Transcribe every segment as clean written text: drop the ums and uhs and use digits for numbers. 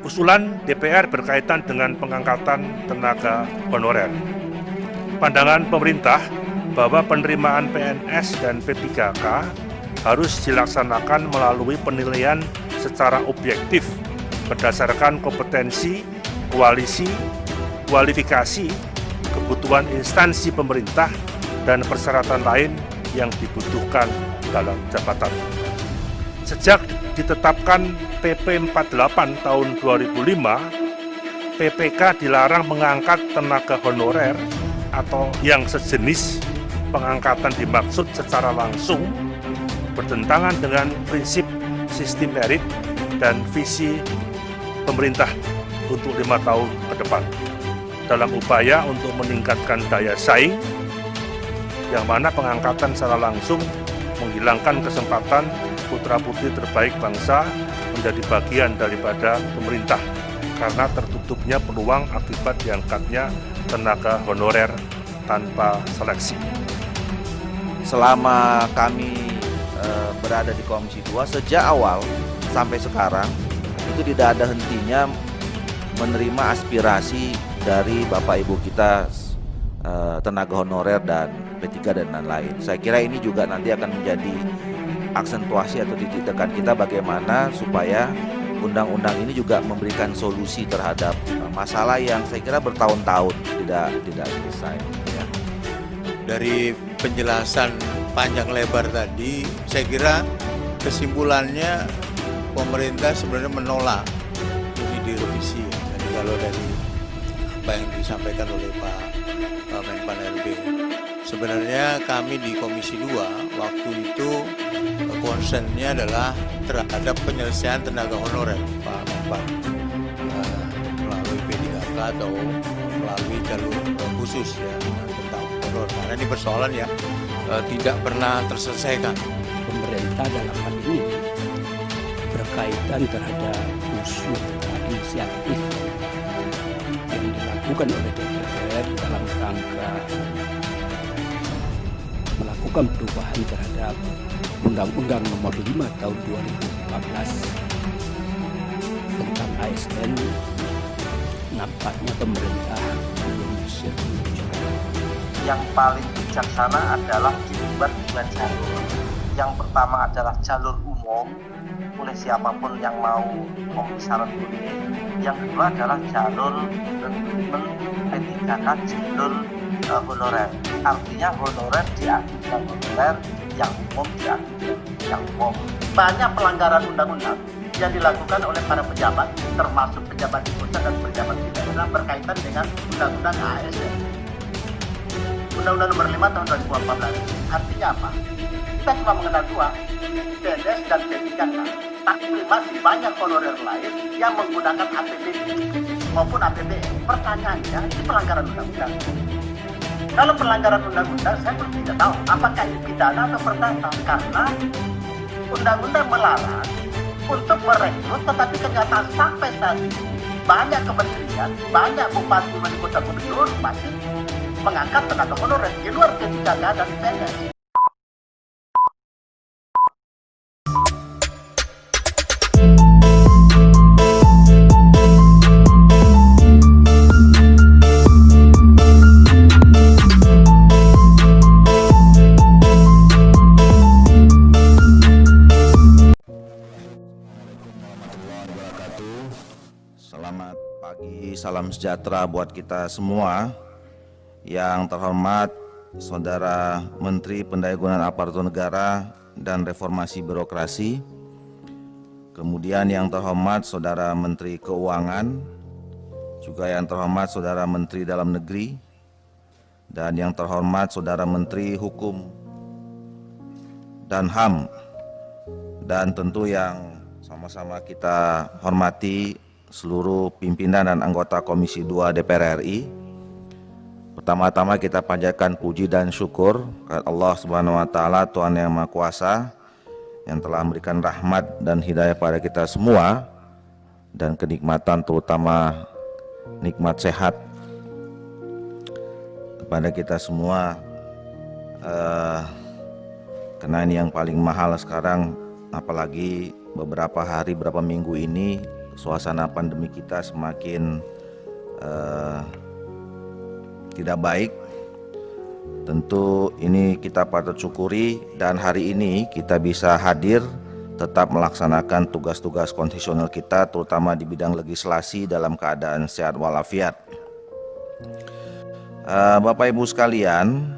Usulan DPR berkaitan dengan pengangkatan tenaga honorer. Pandangan pemerintah bahwa penerimaan PNS dan P3K harus dilaksanakan melalui penilaian secara objektif berdasarkan kompetensi, kualifikasi, kebutuhan instansi pemerintah, dan persyaratan lain yang dibutuhkan dalam jabatan. Sejak ditetapkan PP 48 tahun 2005, PPK dilarang mengangkat tenaga honorer atau yang sejenis pengangkatan dimaksud secara langsung bertentangan dengan prinsip sistem merit dan visi pemerintah untuk 5 tahun ke depan dalam upaya untuk meningkatkan daya saing, yang mana pengangkatan secara langsung menghilangkan kesempatan putra-putri terbaik bangsa menjadi bagian daripada pemerintah karena tertutupnya peluang akibat diangkatnya tenaga honorer tanpa seleksi. Selama kami berada di Komisi 2 sejak awal sampai sekarang itu tidak ada hentinya menerima aspirasi dari Bapak Ibu kita tenaga honorer dan P3 dan lain-lain. Saya kira ini juga nanti akan menjadi aksentuasi atau titik tekan kita bagaimana supaya undang-undang ini juga memberikan solusi terhadap masalah yang saya kira bertahun-tahun tidak selesai. Ya. Dari penjelasan panjang lebar tadi, saya kira kesimpulannya pemerintah sebenarnya menolak ini direvisi. Jadi kalau dari apa yang disampaikan oleh Pak Menpan RB, sebenarnya kami di Komisi 2 waktu itu concernnya adalah terhadap penyelesaian tenaga honorer Pak Menpan melalui P3K atau melalui jalur khusus ya tentang honor, karena ini persoalan yang tidak pernah terselesaikan. Pemerintah dalam hal ini berkaitan terhadap usul inisiatif yang dilakukan oleh DPR dalam rangka melakukan perubahan terhadap Undang-Undang Nomor 5 Tahun 2014 tentang ASN. Nampaknya pemerintah belum setuju. Yang paling bijaksana adalah dibuat dua jalur. Yang pertama adalah jalur umum oleh siapapun yang mau memenuhi syarat boleh. Yang kedua adalah jalur rekrutmen P3K, jalur honorer. Artinya honorer diajukan honorer, yang umum diajukan yang umum. Banyak pelanggaran undang-undang yang dilakukan oleh para pejabat, termasuk pejabat di pusat dan pejabat di daerah berkaitan dengan undang-undang ASN. Undang-Undang Nomor 5 Tahun 2014. Artinya apa? Kita cuma mengenal dua, PNS dan P3K. Tapi masih banyak honorer lain yang menggunakan APBD maupun APBN. Pertanyaannya, ini pelanggaran undang-undang. Kalau pelanggaran undang-undang, saya pun tidak tahu apakah ini pidana atau perdata. Karena undang-undang melarang untuk merekrut, tetapi kenyataan sampai saat ini banyak kementerian, banyak bupati wali kota gubernur masih mengangkat tenaga honorer di luar P3K dan PNS. Selamat pagi, salam sejahtera buat kita semua. Yang terhormat Saudara Menteri Pendayagunaan Aparatur Negara dan Reformasi Birokrasi, kemudian yang terhormat Saudara Menteri Keuangan, juga yang terhormat Saudara Menteri Dalam Negeri, dan yang terhormat Saudara Menteri Hukum dan HAM, dan tentu yang sama-sama kita hormati seluruh pimpinan dan anggota Komisi 2 DPR RI. Pertama-tama kita panjatkan puji dan syukur kepada Allah Subhanahu wa taala, Tuhan yang Maha Kuasa, yang telah memberikan rahmat dan hidayah pada kita semua dan kenikmatan, terutama nikmat sehat kepada kita semua. Karena ini yang paling mahal sekarang, apalagi beberapa hari, beberapa minggu ini suasana pandemi kita semakin tidak baik. Tentu ini kita patut syukuri, dan hari ini kita bisa hadir tetap melaksanakan tugas-tugas konstitusional kita, terutama di bidang legislasi dalam keadaan sehat walafiat. Bapak Ibu sekalian,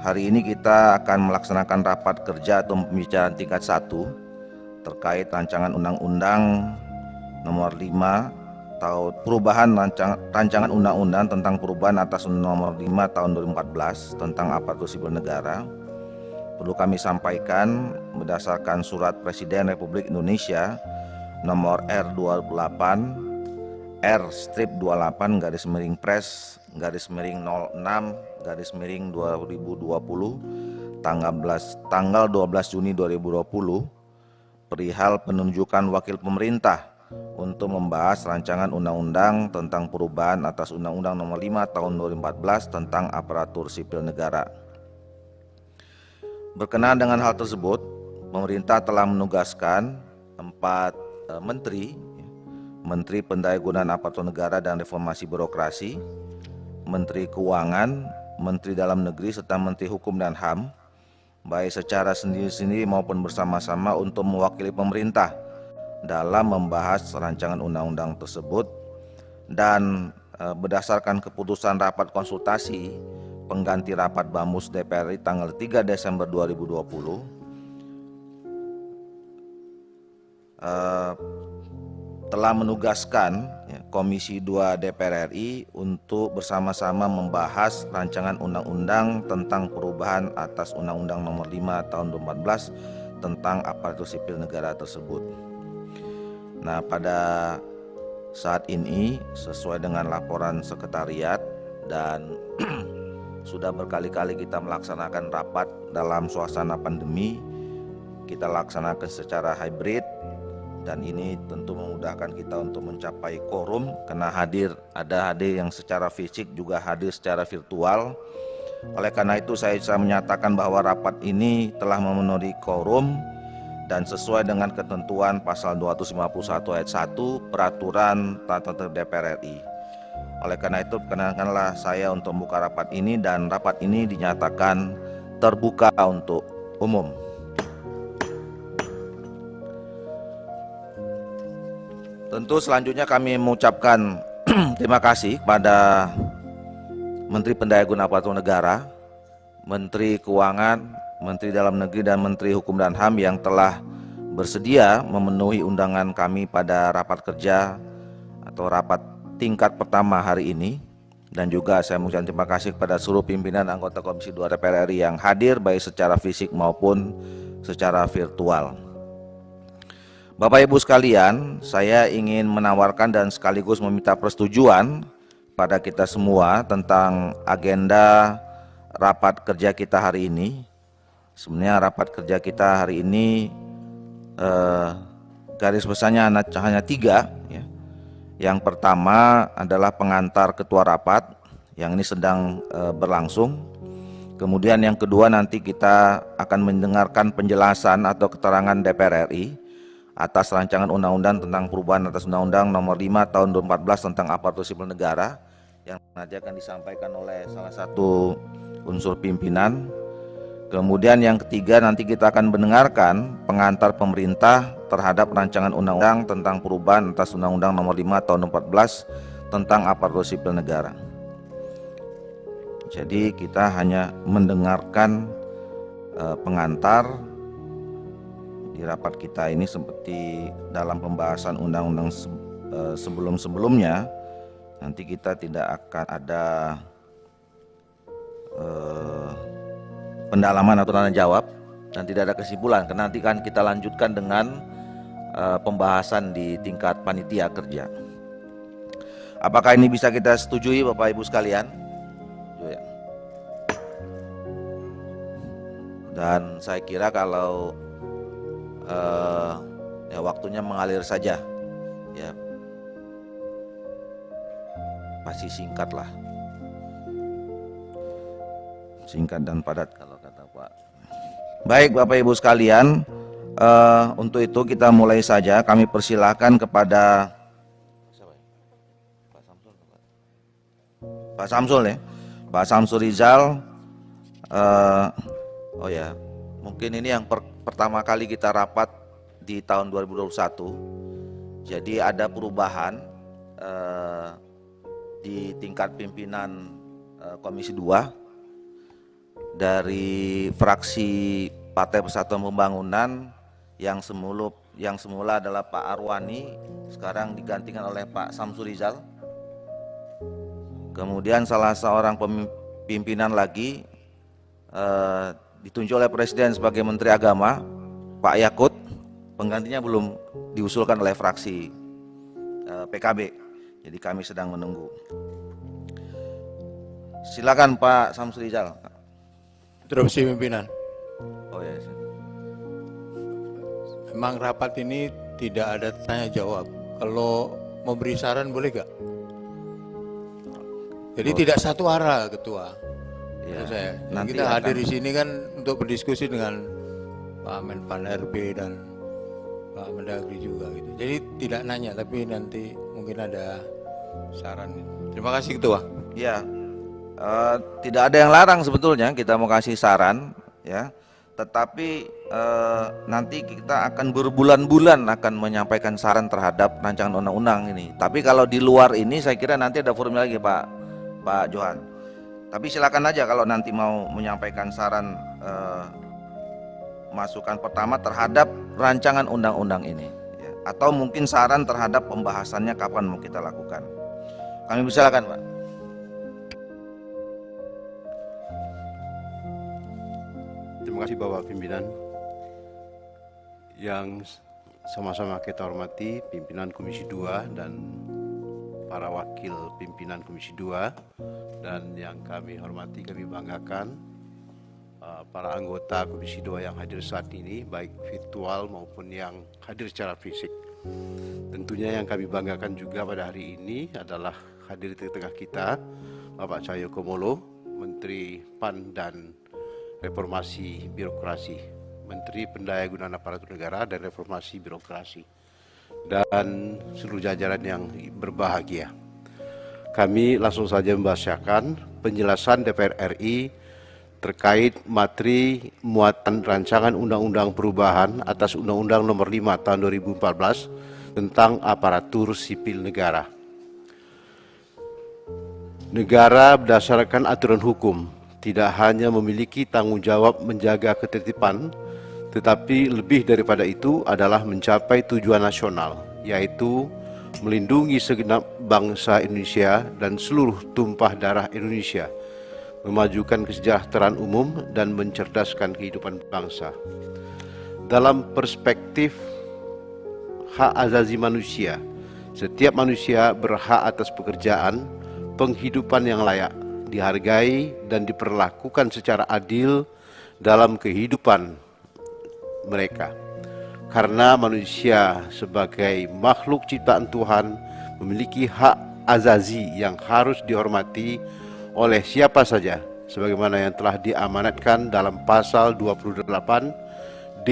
hari ini kita akan melaksanakan rapat kerja atau pembicaraan tingkat 1 terkait rancangan undang-undang nomor 5 perubahan rancangan undang-undang tentang perubahan atas nomor 5 tahun 2014 tentang aparatur sipil negara. Perlu kami sampaikan berdasarkan surat Presiden Republik Indonesia nomor R28 R-28/06/06/2020 tanggal 12 Juni 2020 perihal penunjukan wakil pemerintah untuk membahas rancangan undang-undang tentang perubahan atas undang-undang nomor 5 tahun 2014 tentang aparatur sipil negara. Berkenaan dengan hal tersebut, pemerintah telah menugaskan 4 menteri, Menteri Pendayagunaan Aparatur Negara dan Reformasi Birokrasi, Menteri Keuangan, Menteri Dalam Negeri, serta Menteri Hukum dan HAM, baik secara sendiri-sendiri maupun bersama-sama untuk mewakili pemerintah dalam membahas rancangan undang-undang tersebut. Dan berdasarkan keputusan rapat konsultasi pengganti rapat Bamus DPR RI tanggal 3 Desember 2020, telah menugaskan Komisi 2 DPR RI untuk bersama-sama membahas rancangan undang-undang tentang perubahan atas Undang-Undang nomor 5 tahun 2014 tentang aparatur sipil negara tersebut. Nah, pada saat ini sesuai dengan laporan sekretariat dan sudah berkali-kali kita melaksanakan rapat dalam suasana pandemi, kita laksanakan secara hybrid, dan ini tentu memudahkan kita untuk mencapai quorum karena ada hadir yang secara fisik juga hadir secara virtual. Oleh karena itu saya bisa menyatakan bahwa rapat ini telah memenuhi quorum dan sesuai dengan ketentuan pasal 251 ayat 1 peraturan tata tertib DPR RI. Oleh karena itu perkenankanlah saya untuk membuka rapat ini, dan rapat ini dinyatakan terbuka untuk umum. Tentu selanjutnya kami mengucapkan terima kasih kepada Menteri Pendayagunaan Aparatur Negara, Menteri Keuangan, Menteri Dalam Negeri, dan Menteri Hukum dan HAM yang telah bersedia memenuhi undangan kami pada rapat kerja atau rapat tingkat pertama hari ini. Dan juga saya mengucapkan terima kasih kepada seluruh pimpinan anggota Komisi 2 DPR RI yang hadir baik secara fisik maupun secara virtual. Bapak Ibu sekalian, saya ingin menawarkan dan sekaligus meminta persetujuan pada kita semua tentang agenda rapat kerja kita hari ini. Sebenarnya rapat kerja kita hari ini garis besarnya hanya 3 ya. Yang pertama adalah pengantar ketua rapat yang ini sedang berlangsung. Kemudian yang kedua, nanti kita akan mendengarkan penjelasan atau keterangan DPR RI atas rancangan undang-undang tentang perubahan atas Undang-Undang nomor 5 tahun 2014 tentang aparatur sipil negara yang nanti akan disampaikan oleh salah satu unsur pimpinan. Kemudian yang ketiga, nanti kita akan mendengarkan pengantar pemerintah terhadap rancangan undang-undang tentang perubahan atas Undang-Undang nomor 5 tahun 2014 tentang aparatur sipil negara. Jadi kita hanya mendengarkan pengantar di rapat kita ini, seperti dalam pembahasan undang-undang sebelum-sebelumnya. Nanti kita tidak akan ada pendalaman atau tanya jawab dan tidak ada kesimpulan, karena nanti kan kita lanjutkan dengan pembahasan di tingkat panitia kerja. Apakah ini bisa kita setujui Bapak Ibu sekalian? Dan saya kira kalau ya waktunya mengalir saja, ya pasti singkat lah, singkat dan padat kalau kata Pak. Baik Bapak Ibu sekalian, Untuk itu kita mulai saja. Kami persilakan kepada Pak Samsul ya, Pak Samsul Rizal. Oh ya, mungkin ini yang pertama kali kita rapat di tahun 2021. Jadi ada perubahan di tingkat pimpinan Komisi 2 dari fraksi Partai Persatuan Pembangunan yang semula adalah Pak Arwani, sekarang digantikan oleh Pak Samsul Rizal. Kemudian salah seorang pimpinan lagi ditunjuk oleh Presiden sebagai Menteri Agama, Pak Yakut. Penggantinya belum diusulkan oleh fraksi PKB, jadi kami sedang menunggu. Silakan Pak Samsul Rizal. Interupsi pimpinan. Oh ya. Memang rapat ini tidak ada tanya jawab. Kalau mau beri saran boleh gak? Jadi tidak satu arah ketua. Ya, Saya. nanti Kita akan- hadir di sini kan untuk berdiskusi dengan Pak Menpan RB dan Pak Mendagri juga gitu. Jadi tidak nanya tapi nanti mungkin ada saran. Terima kasih ketua. Ya, tidak ada yang larang sebetulnya kita mau kasih saran, ya. Tetapi nanti kita akan berbulan-bulan akan menyampaikan saran terhadap rancangan undang-undang ini. Tapi kalau di luar ini, saya kira nanti ada forumnya lagi, Pak Johan. Tapi silakan aja kalau nanti mau menyampaikan saran masukan pertama terhadap rancangan undang-undang ini, ya. Atau mungkin saran terhadap pembahasannya kapan mau kita lakukan. Kami persilakan, Pak. Terima kasih Bapak Pimpinan. Yang sama-sama kita hormati pimpinan Komisi 2 dan para wakil pimpinan Komisi 2, dan yang kami hormati, kami banggakan para anggota Komisi 2 yang hadir saat ini, baik virtual maupun yang hadir secara fisik. Tentunya yang kami banggakan juga pada hari ini adalah hadir di tengah kita Bapak Cahyo Kumolo, Menteri PAN dan Reformasi Birokrasi, Menteri Pendayagunaan Aparatur Negara dan Reformasi Birokrasi, dan seluruh jajaran yang berbahagia. Kami langsung saja membacakan penjelasan DPR RI terkait materi muatan rancangan undang-undang perubahan atas Undang-Undang Nomor 5 Tahun 2014 tentang aparatur sipil negara. Negara berdasarkan aturan hukum tidak hanya memiliki tanggung jawab menjaga ketertiban, tetapi lebih daripada itu adalah mencapai tujuan nasional, yaitu melindungi segenap bangsa Indonesia dan seluruh tumpah darah Indonesia, memajukan kesejahteraan umum dan mencerdaskan kehidupan bangsa. Dalam perspektif hak asasi manusia, setiap manusia berhak atas pekerjaan, penghidupan yang layak, dihargai dan diperlakukan secara adil dalam kehidupan mereka. Karena manusia sebagai makhluk ciptaan Tuhan memiliki hak azazi yang harus dihormati oleh siapa saja, sebagaimana yang telah diamanatkan dalam pasal 28D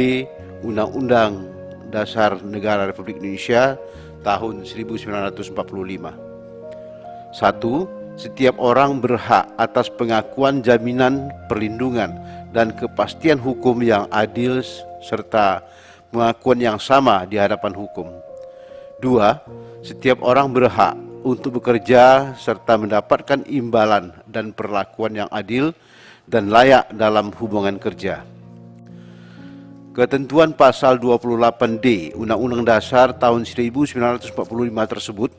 Undang-Undang Dasar Negara Republik Indonesia tahun 1945. 1. Setiap orang berhak atas pengakuan, jaminan, perlindungan, dan kepastian hukum yang adil serta pengakuan yang sama di hadapan hukum. 2. Setiap orang berhak untuk bekerja serta mendapatkan imbalan dan perlakuan yang adil dan layak dalam hubungan kerja. Ketentuan pasal 28D Undang-Undang Dasar tahun 1945 tersebut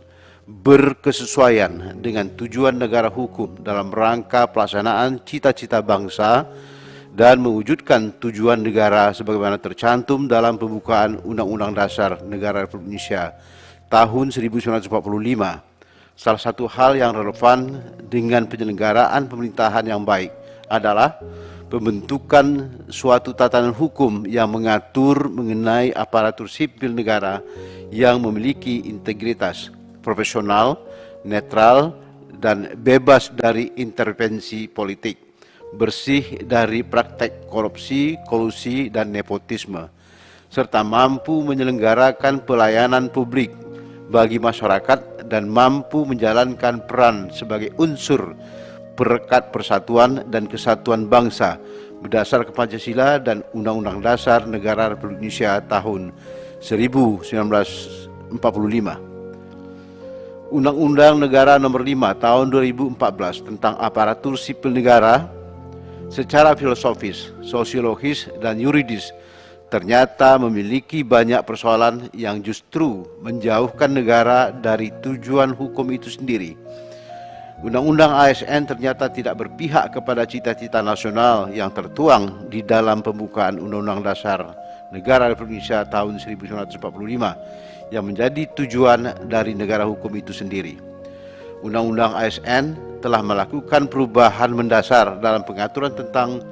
berkesesuaian dengan tujuan negara hukum dalam rangka pelaksanaan cita-cita bangsa dan mewujudkan tujuan negara sebagaimana tercantum dalam pembukaan Undang-Undang Dasar Negara Republik Indonesia tahun 1945. Salah satu hal yang relevan dengan penyelenggaraan pemerintahan yang baik adalah pembentukan suatu tatanan hukum yang mengatur mengenai aparatur sipil negara yang memiliki integritas, profesional, netral, dan bebas dari intervensi politik, bersih dari praktek korupsi, kolusi, dan nepotisme, serta mampu menyelenggarakan pelayanan publik bagi masyarakat dan mampu menjalankan peran sebagai unsur perekat persatuan dan kesatuan bangsa berdasarkan Pancasila dan Undang-Undang Dasar Negara Republik Indonesia tahun 1945. Undang-Undang Negara Nomor 5 Tahun 2014 tentang aparatur sipil negara secara filosofis, sosiologis, dan yuridis ternyata memiliki banyak persoalan yang justru menjauhkan negara dari tujuan hukum itu sendiri. Undang-Undang ASN ternyata tidak berpihak kepada cita-cita nasional yang tertuang di dalam pembukaan Undang-Undang Dasar Negara Republik Indonesia tahun 1945 yang menjadi tujuan dari negara hukum itu sendiri. Undang-Undang ASN telah melakukan perubahan mendasar dalam pengaturan tentang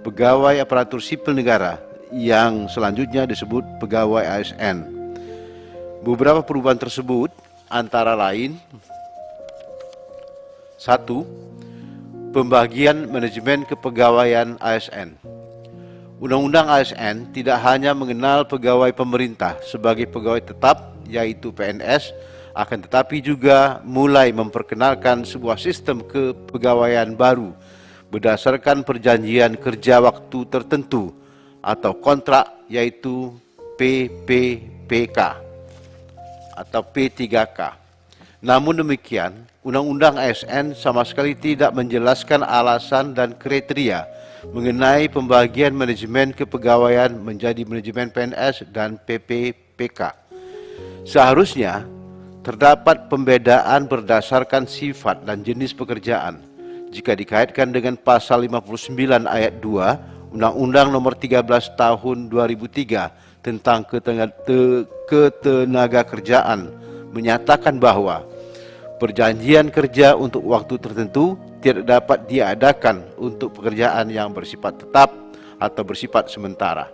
pegawai aparatur sipil negara yang selanjutnya disebut pegawai ASN. Beberapa perubahan tersebut antara lain: 1. Pembagian manajemen kepegawaian ASN. Undang-Undang ASN tidak hanya mengenal pegawai pemerintah sebagai pegawai tetap, yaitu PNS, akan tetapi juga mulai memperkenalkan sebuah sistem kepegawaian baru berdasarkan perjanjian kerja waktu tertentu atau kontrak, yaitu PPPK atau P3K. Namun demikian, Undang-Undang ASN sama sekali tidak menjelaskan alasan dan kriteria mengenai pembagian manajemen kepegawaian menjadi manajemen PNS dan PPPK. Seharusnya terdapat pembedaan berdasarkan sifat dan jenis pekerjaan jika dikaitkan dengan pasal 59 ayat 2 Undang-Undang Nomor 13 Tahun 2003 tentang ketenagakerjaan menyatakan bahwa perjanjian kerja untuk waktu tertentu tidak dapat diadakan untuk pekerjaan yang bersifat tetap atau bersifat sementara.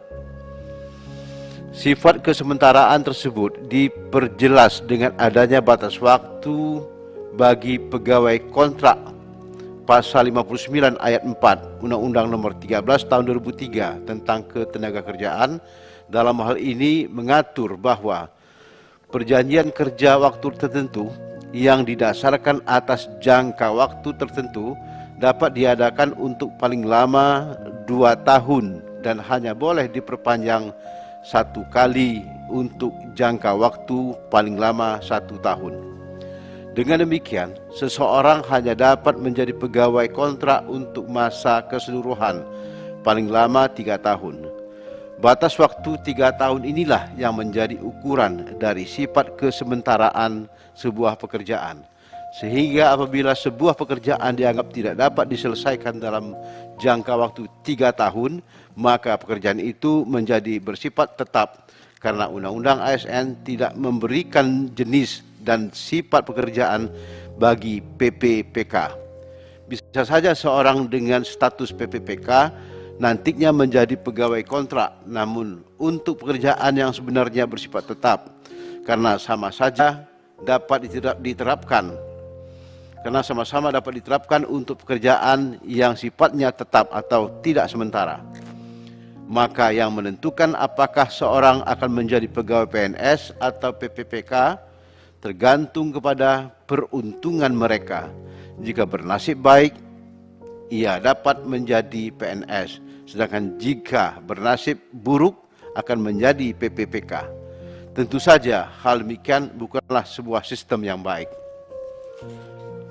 Sifat kesementaraan tersebut diperjelas dengan adanya batas waktu bagi pegawai kontrak pasal 59 ayat 4 Undang-Undang Nomor 13 Tahun 2003 tentang ketenagakerjaan. Dalam hal ini mengatur bahwa perjanjian kerja waktu tertentu yang didasarkan atas jangka waktu tertentu dapat diadakan untuk paling lama 2 tahun dan hanya boleh diperpanjang 1 kali untuk jangka waktu paling lama 1 tahun. Dengan demikian, seseorang hanya dapat menjadi pegawai kontrak untuk masa keseluruhan paling lama 3 tahun. Batas waktu 3 tahun inilah yang menjadi ukuran dari sifat kesementaraan sebuah pekerjaan. Sehingga apabila sebuah pekerjaan dianggap tidak dapat diselesaikan dalam jangka waktu 3 tahun, maka pekerjaan itu menjadi bersifat tetap karena Undang-Undang ASN tidak memberikan jenis dan sifat pekerjaan bagi PPPK. Bisa saja seorang dengan status PPPK nantinya menjadi pegawai kontrak, namun untuk pekerjaan yang sebenarnya bersifat tetap, karena sama-sama dapat diterapkan untuk pekerjaan yang sifatnya tetap atau tidak sementara. Maka yang menentukan apakah seorang akan menjadi pegawai PNS atau PPPK tergantung kepada peruntungan mereka. Jika bernasib baik, ia dapat menjadi PNS, sedangkan jika bernasib buruk akan menjadi PPPK. Tentu saja hal demikian bukanlah sebuah sistem yang baik.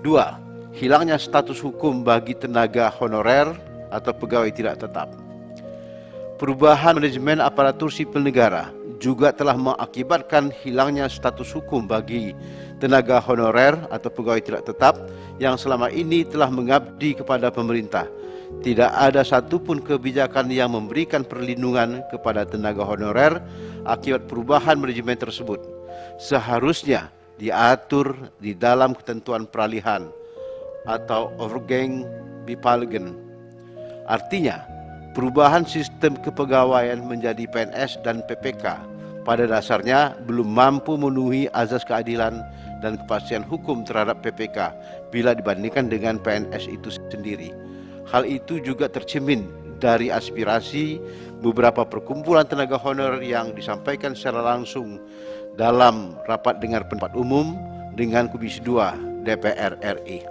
2. Hilangnya status hukum bagi tenaga honorer atau pegawai tidak tetap. Perubahan manajemen aparatur sipil negara juga telah mengakibatkan hilangnya status hukum bagi tenaga honorer atau pegawai tidak tetap yang selama ini telah mengabdi kepada pemerintah. Tidak ada satupun kebijakan yang memberikan perlindungan kepada tenaga honorer akibat perubahan manajemen tersebut. Seharusnya diatur di dalam ketentuan peralihan atau overgang bipalgen. Artinya, perubahan sistem kepegawaian menjadi PNS dan PPK pada dasarnya belum mampu memenuhi azas keadilan dan kepastian hukum terhadap PPK bila dibandingkan dengan PNS itu sendiri. Hal itu juga tercermin dari aspirasi beberapa perkumpulan tenaga honorer yang disampaikan secara langsung dalam rapat dengar pendapat umum dengan Komisi 2 DPR RI.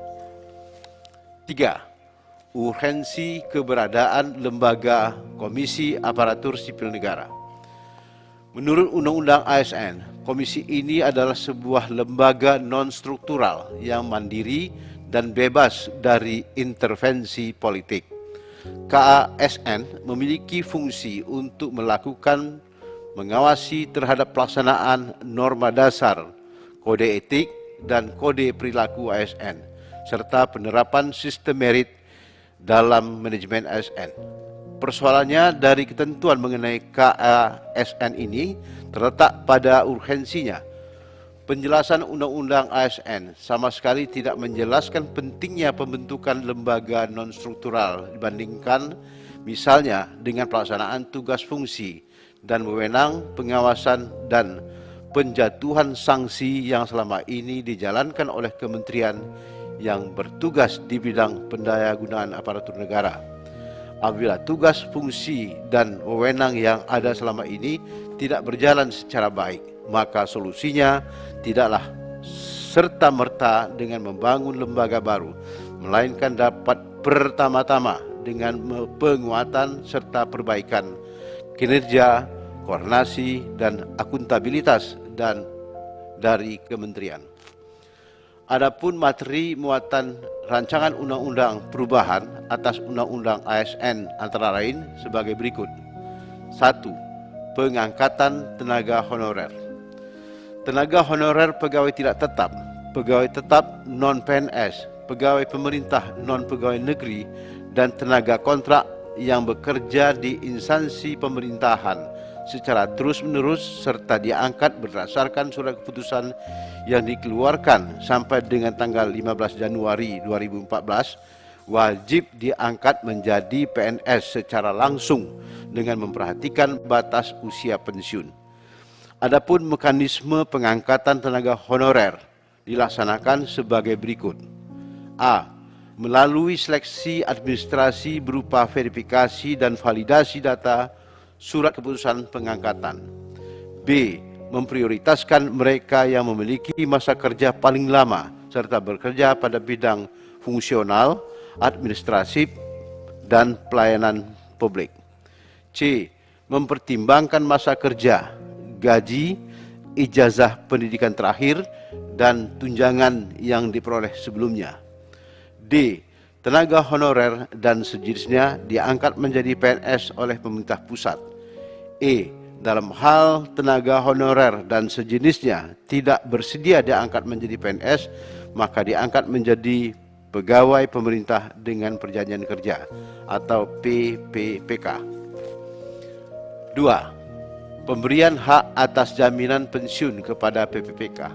3. Urgensi keberadaan lembaga Komisi Aparatur Sipil Negara. Menurut Undang-Undang ASN, komisi ini adalah sebuah lembaga non-struktural yang mandiri dan bebas dari intervensi politik. KASN memiliki fungsi untuk melakukan mengawasi terhadap pelaksanaan norma dasar, kode etik, dan kode perilaku ASN, serta penerapan sistem merit dalam manajemen ASN. Persoalannya dari ketentuan mengenai KASN ini terletak pada urgensinya. Penjelasan Undang-Undang ASN sama sekali tidak menjelaskan pentingnya pembentukan lembaga non-struktural dibandingkan misalnya dengan pelaksanaan tugas fungsi dan wewenang pengawasan dan penjatuhan sanksi yang selama ini dijalankan oleh kementerian yang bertugas di bidang pendayagunaan aparatur negara. Apabila tugas, fungsi, dan wewenang yang ada selama ini tidak berjalan secara baik, maka solusinya tidaklah serta-merta dengan membangun lembaga baru, melainkan dapat pertama-tama dengan penguatan serta perbaikan kinerja, koordinasi, dan akuntabilitas dari kementerian. Adapun materi muatan rancangan undang-undang perubahan atas undang-undang ASN antara lain sebagai berikut. 1. Pengangkatan tenaga honorer. Tenaga honorer pegawai tidak tetap, pegawai tetap non-PNS, pegawai pemerintah non-pegawai negeri, dan tenaga kontrak yang bekerja di instansi pemerintahan secara terus-menerus serta diangkat berdasarkan surat keputusan yang dikeluarkan sampai dengan tanggal 15 Januari 2014 wajib diangkat menjadi PNS secara langsung dengan memperhatikan batas usia pensiun. Adapun mekanisme pengangkatan tenaga honorer dilaksanakan sebagai berikut. A. Melalui seleksi administrasi berupa verifikasi dan validasi data surat keputusan pengangkatan. B. Memprioritaskan mereka yang memiliki masa kerja paling lama serta bekerja pada bidang fungsional, administratif, dan pelayanan publik. C. Mempertimbangkan masa kerja, gaji, ijazah pendidikan terakhir, dan tunjangan yang diperoleh sebelumnya. D. Tenaga honorer dan sejenisnya diangkat menjadi PNS oleh pemerintah pusat. E. Dalam hal tenaga honorer dan sejenisnya tidak bersedia diangkat menjadi PNS, maka diangkat menjadi pegawai pemerintah dengan perjanjian kerja atau PPPK. 2. Pemberian hak atas jaminan pensiun kepada PPPK.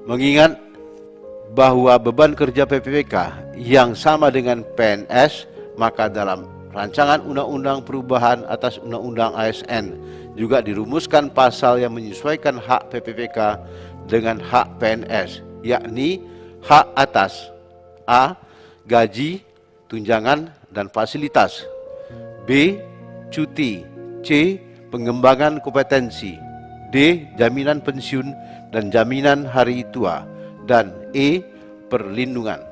Mengingat bahwa beban kerja PPPK yang sama dengan PNS, maka dalam rancangan undang-undang perubahan atas undang-undang ASN juga dirumuskan pasal yang menyesuaikan hak PPPK dengan hak PNS, yakni hak atas A. Gaji, tunjangan, dan fasilitas. B. Cuti. C. Pengembangan kompetensi. D. Jaminan pensiun dan jaminan hari tua. Dan E. Perlindungan.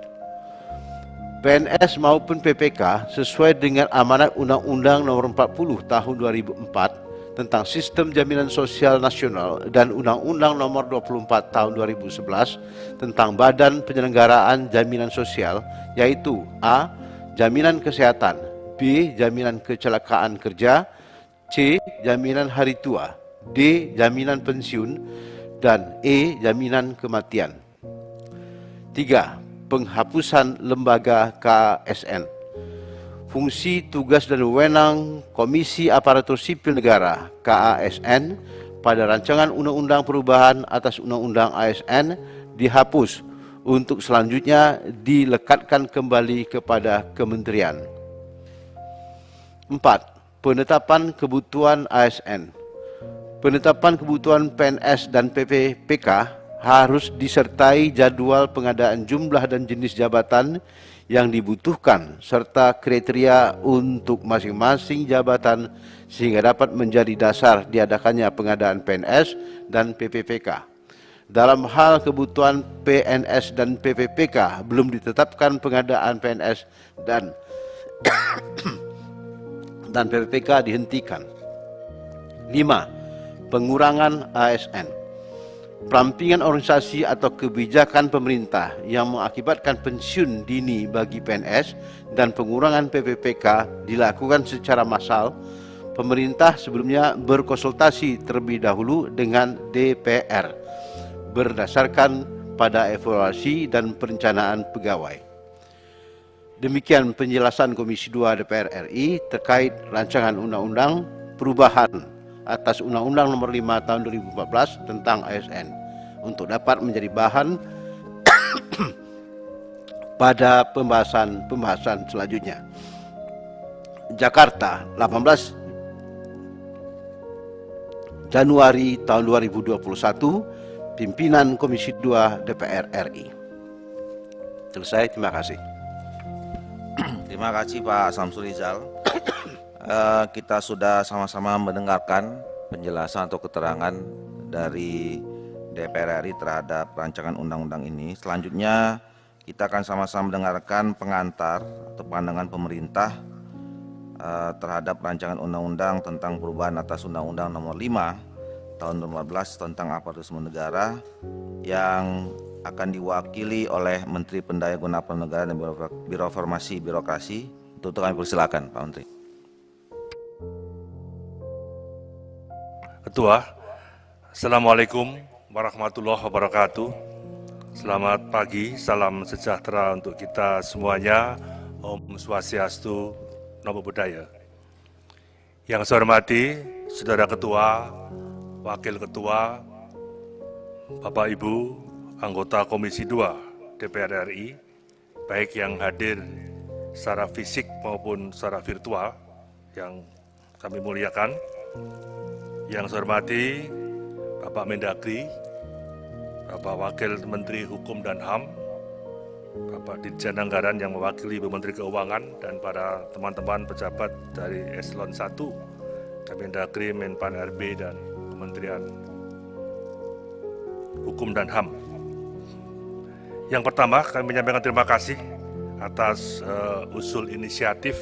PNS maupun PPK sesuai dengan amanat Undang-Undang Nomor 40 Tahun 2004 tentang Sistem Jaminan Sosial Nasional dan Undang-Undang Nomor 24 Tahun 2011 tentang Badan Penyelenggaraan Jaminan Sosial, yaitu A. Jaminan kesehatan, B. Jaminan kecelakaan kerja, C. Jaminan hari tua, D. Jaminan pensiun, dan E. Jaminan kematian. 3. Penghapusan lembaga KASN. Fungsi, tugas, dan wewenang Komisi Aparatur Sipil Negara KASN pada rancangan undang-undang perubahan atas undang-undang ASN dihapus untuk selanjutnya dilekatkan kembali kepada kementerian. 4. Penetapan kebutuhan ASN. Penetapan kebutuhan PNS dan PPPK harus disertai jadwal pengadaan jumlah dan jenis jabatan yang dibutuhkan serta kriteria untuk masing-masing jabatan sehingga dapat menjadi dasar diadakannya pengadaan PNS dan PPPK. Dalam hal kebutuhan PNS dan PPPK belum ditetapkan pengadaan PNS dan PPPK dihentikan. 5. Pengurangan ASN. Perampingan organisasi atau kebijakan pemerintah yang mengakibatkan pensiun dini bagi PNS dan pengurangan PPPK dilakukan secara massal. Pemerintah sebelumnya berkonsultasi terlebih dahulu dengan DPR berdasarkan pada evaluasi dan perencanaan pegawai. Demikian penjelasan Komisi 2 DPR RI terkait rancangan undang-undang perubahan atas Undang-Undang Nomor 5 Tahun 2014 tentang ASN untuk dapat menjadi bahan pada pembahasan selanjutnya. Jakarta, 18 Januari tahun 2021, pimpinan Komisi 2 DPR RI. Selesai, terima kasih. Terima kasih Pak Samsul Rizal. Kita sudah sama-sama mendengarkan penjelasan atau keterangan dari DPR RI terhadap rancangan undang-undang ini. Selanjutnya kita akan sama-sama mendengarkan pengantar atau pandangan pemerintah terhadap rancangan undang-undang tentang perubahan atas Undang-Undang Nomor 5 Tahun 2014 tentang aparatur sipil negara yang akan diwakili oleh Menteri Pendayaan Aparatur Negara dan Biro Informasi Birokrasi. Untuk kami persilakan Pak Menteri. Ketua, Assalamualaikum warahmatullahi wabarakatuh. Selamat pagi, salam sejahtera untuk kita semuanya. Om Swastiastu, Namo Buddhaya. Yang saya hormati, Saudara Ketua, Wakil Ketua, Bapak Ibu, anggota Komisi 2 DPR RI, baik yang hadir secara fisik maupun secara virtual, yang kami muliakan. Yang saya hormati Bapak Mendagri, Bapak Wakil Menteri Hukum dan HAM, Bapak Dirjen Anggaran yang mewakili Ibu Menteri Keuangan, dan para teman-teman pejabat dari Eselon 1, Kemendagri, Menpan RB, dan Kementerian Hukum dan HAM. Yang pertama, kami menyampaikan terima kasih atas usul inisiatif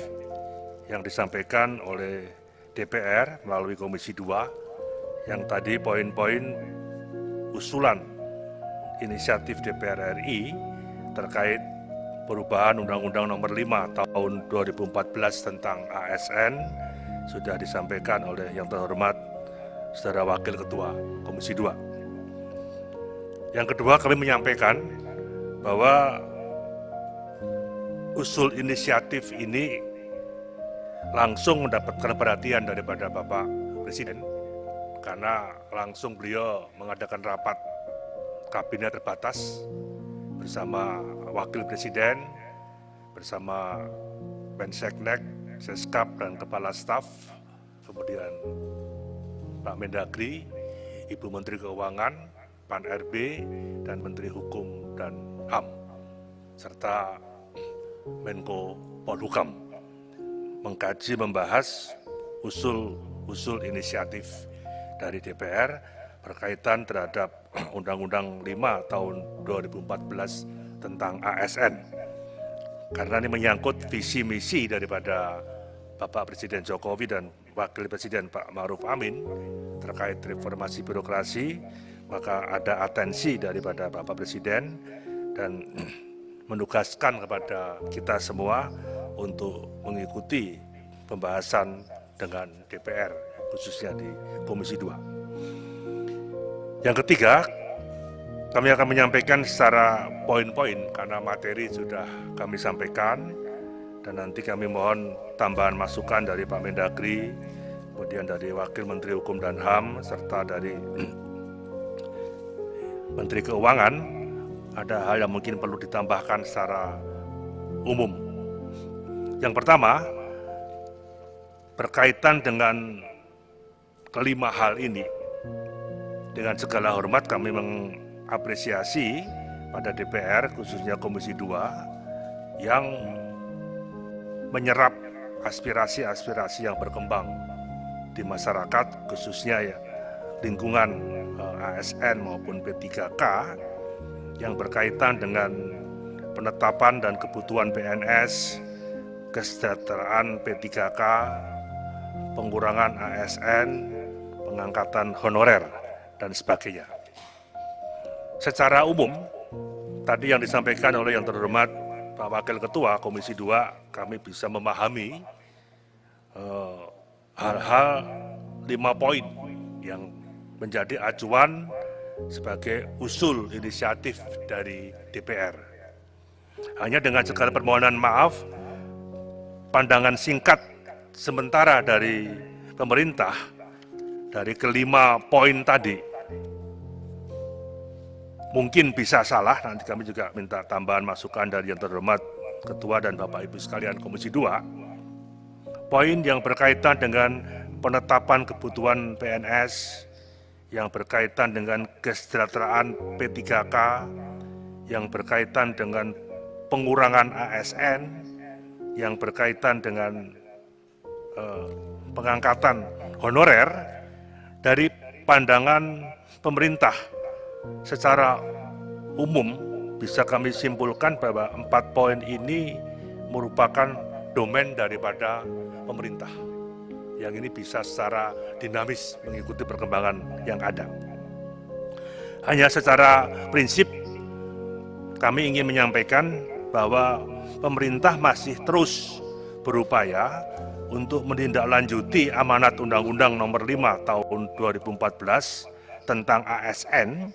yang disampaikan oleh DPR melalui Komisi 2, yang tadi poin-poin usulan inisiatif DPR RI terkait perubahan Undang-Undang Nomor 5 Tahun 2014 tentang ASN sudah disampaikan oleh yang terhormat Saudara Wakil Ketua Komisi 2. Yang kedua, kami menyampaikan bahwa usul inisiatif ini langsung mendapatkan perhatian daripada Bapak Presiden, karena langsung beliau mengadakan rapat kabinet terbatas bersama Wakil Presiden, bersama Menseknek, Seskap, dan Kepala Staf, kemudian Pak Mendagri, Ibu Menteri Keuangan, Pan RB, dan Menteri Hukum dan HAM, serta Menko Polhukam, mengkaji, membahas usul inisiatif dari DPR berkaitan terhadap Undang-Undang 5 Tahun 2014 tentang ASN. Karena ini menyangkut visi misi daripada Bapak Presiden Jokowi dan Wakil Presiden Pak Ma'ruf Amin terkait reformasi birokrasi, maka ada atensi daripada Bapak Presiden dan menugaskan kepada kita semua untuk mengikuti pembahasan dengan DPR, khususnya di Komisi 2. Yang ketiga, kami akan menyampaikan secara poin-poin karena materi sudah kami sampaikan, dan nanti kami mohon tambahan masukan dari Pak Mendagri, kemudian dari Wakil Menteri Hukum dan HAM, serta dari Menteri Keuangan. Ada hal yang mungkin perlu ditambahkan secara umum. Yang pertama, berkaitan dengan kelima hal ini, dengan segala hormat kami apresiasi pada DPR, khususnya Komisi 2, yang menyerap aspirasi-aspirasi yang berkembang di masyarakat, khususnya ya lingkungan ASN maupun P3K yang berkaitan dengan penetapan dan kebutuhan PNS, kesejahteraan P3K, pengurangan ASN, pengangkatan honorer, dan sebagainya. Secara umum, tadi yang disampaikan oleh yang terhormat Pak Wakil Ketua Komisi 2, kami bisa memahami hal-hal 5 poin yang menjadi acuan sebagai usul inisiatif dari DPR. Hanya dengan segala permohonan maaf, pandangan singkat sementara dari pemerintah dari kelima poin tadi mungkin bisa salah, nanti kami juga minta tambahan masukan dari yang terhormat Ketua dan Bapak Ibu sekalian Komisi 2. Poin yang berkaitan dengan penetapan kebutuhan PNS, yang berkaitan dengan kesejahteraan P3K, yang berkaitan dengan pengurangan ASN, yang berkaitan dengan pengangkatan honorer, dari pandangan pemerintah secara umum bisa kami simpulkan bahwa 4 poin ini merupakan domain daripada pemerintah. Yang ini bisa secara dinamis mengikuti perkembangan yang ada. Hanya secara prinsip kami ingin menyampaikan bahwa pemerintah masih terus berupaya untuk menindaklanjuti amanat Undang-Undang Nomor 5 Tahun 2014 tentang ASN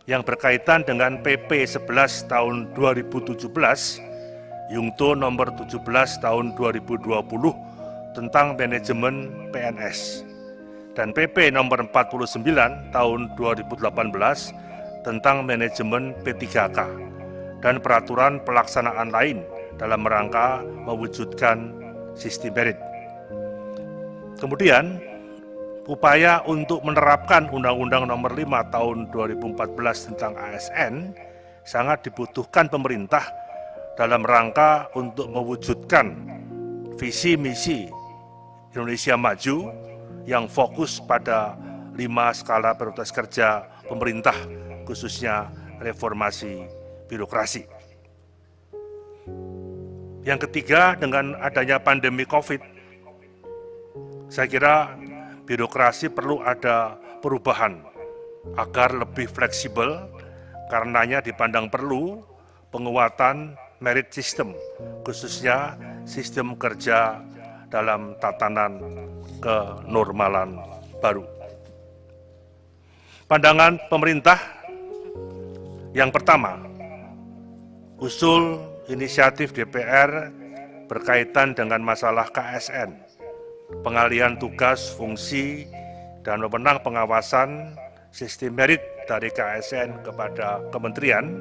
yang berkaitan dengan PP 11 Tahun 2017, Yungto Nomor 17 Tahun 2020 tentang manajemen PNS, dan PP Nomor 49 Tahun 2018 tentang manajemen P3K, dan peraturan pelaksanaan lain dalam rangka mewujudkan sistem merit. Kemudian, upaya untuk menerapkan Undang-Undang Nomor 5 Tahun 2014 tentang ASN sangat dibutuhkan pemerintah dalam rangka untuk mewujudkan visi misi Indonesia Maju yang fokus pada 5 skala prioritas kerja pemerintah, khususnya reformasi birokrasi. Yang ketiga, dengan adanya pandemi COVID, saya kira birokrasi perlu ada perubahan agar lebih fleksibel, karenanya dipandang perlu penguatan merit system, khususnya sistem kerja dalam tatanan kenormalan baru. Pandangan pemerintah yang pertama, usul inisiatif DPR berkaitan dengan masalah KSN, pengalihan tugas, fungsi, dan wewenang pengawasan sistem merit dari KSN kepada kementerian.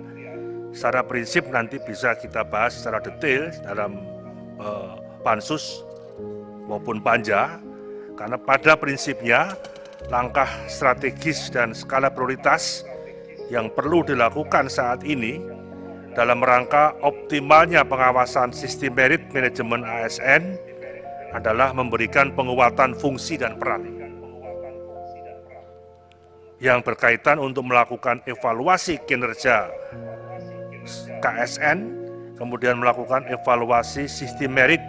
Secara prinsip nanti bisa kita bahas secara detail dalam pansus maupun panja, karena pada prinsipnya langkah strategis dan skala prioritas yang perlu dilakukan saat ini dalam rangka optimalnya pengawasan sistem merit manajemen ASN adalah memberikan penguatan fungsi dan peran yang berkaitan untuk melakukan evaluasi kinerja KSN, kemudian melakukan evaluasi sistem merit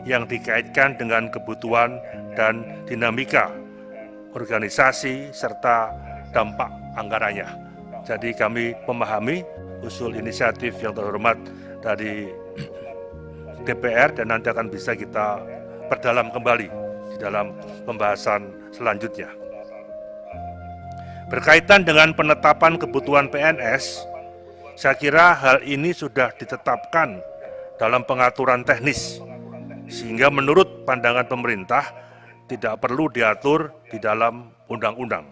yang dikaitkan dengan kebutuhan dan dinamika organisasi serta dampak anggarannya. Jadi kami memahami usul inisiatif yang terhormat dari DPR dan nanti akan bisa kita perdalam kembali di dalam pembahasan selanjutnya. Berkaitan dengan penetapan kebutuhan PNS, saya kira hal ini sudah ditetapkan dalam pengaturan teknis, sehingga menurut pandangan pemerintah tidak perlu diatur di dalam undang-undang,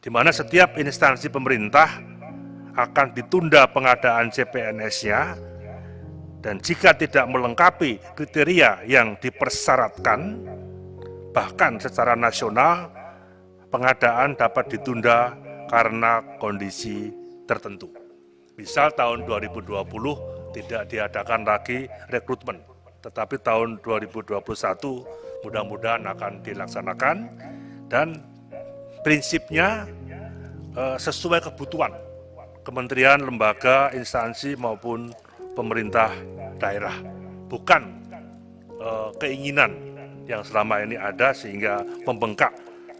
di mana setiap instansi pemerintah akan ditunda pengadaan CPNS-nya, dan jika tidak melengkapi kriteria yang dipersyaratkan, bahkan secara nasional, pengadaan dapat ditunda karena kondisi tertentu. Misal tahun 2020 tidak diadakan lagi rekrutmen, tetapi tahun 2021 mudah-mudahan akan dilaksanakan dan prinsipnya sesuai kebutuhan kementerian, lembaga, instansi maupun pemerintah daerah, bukan keinginan yang selama ini ada sehingga membengkak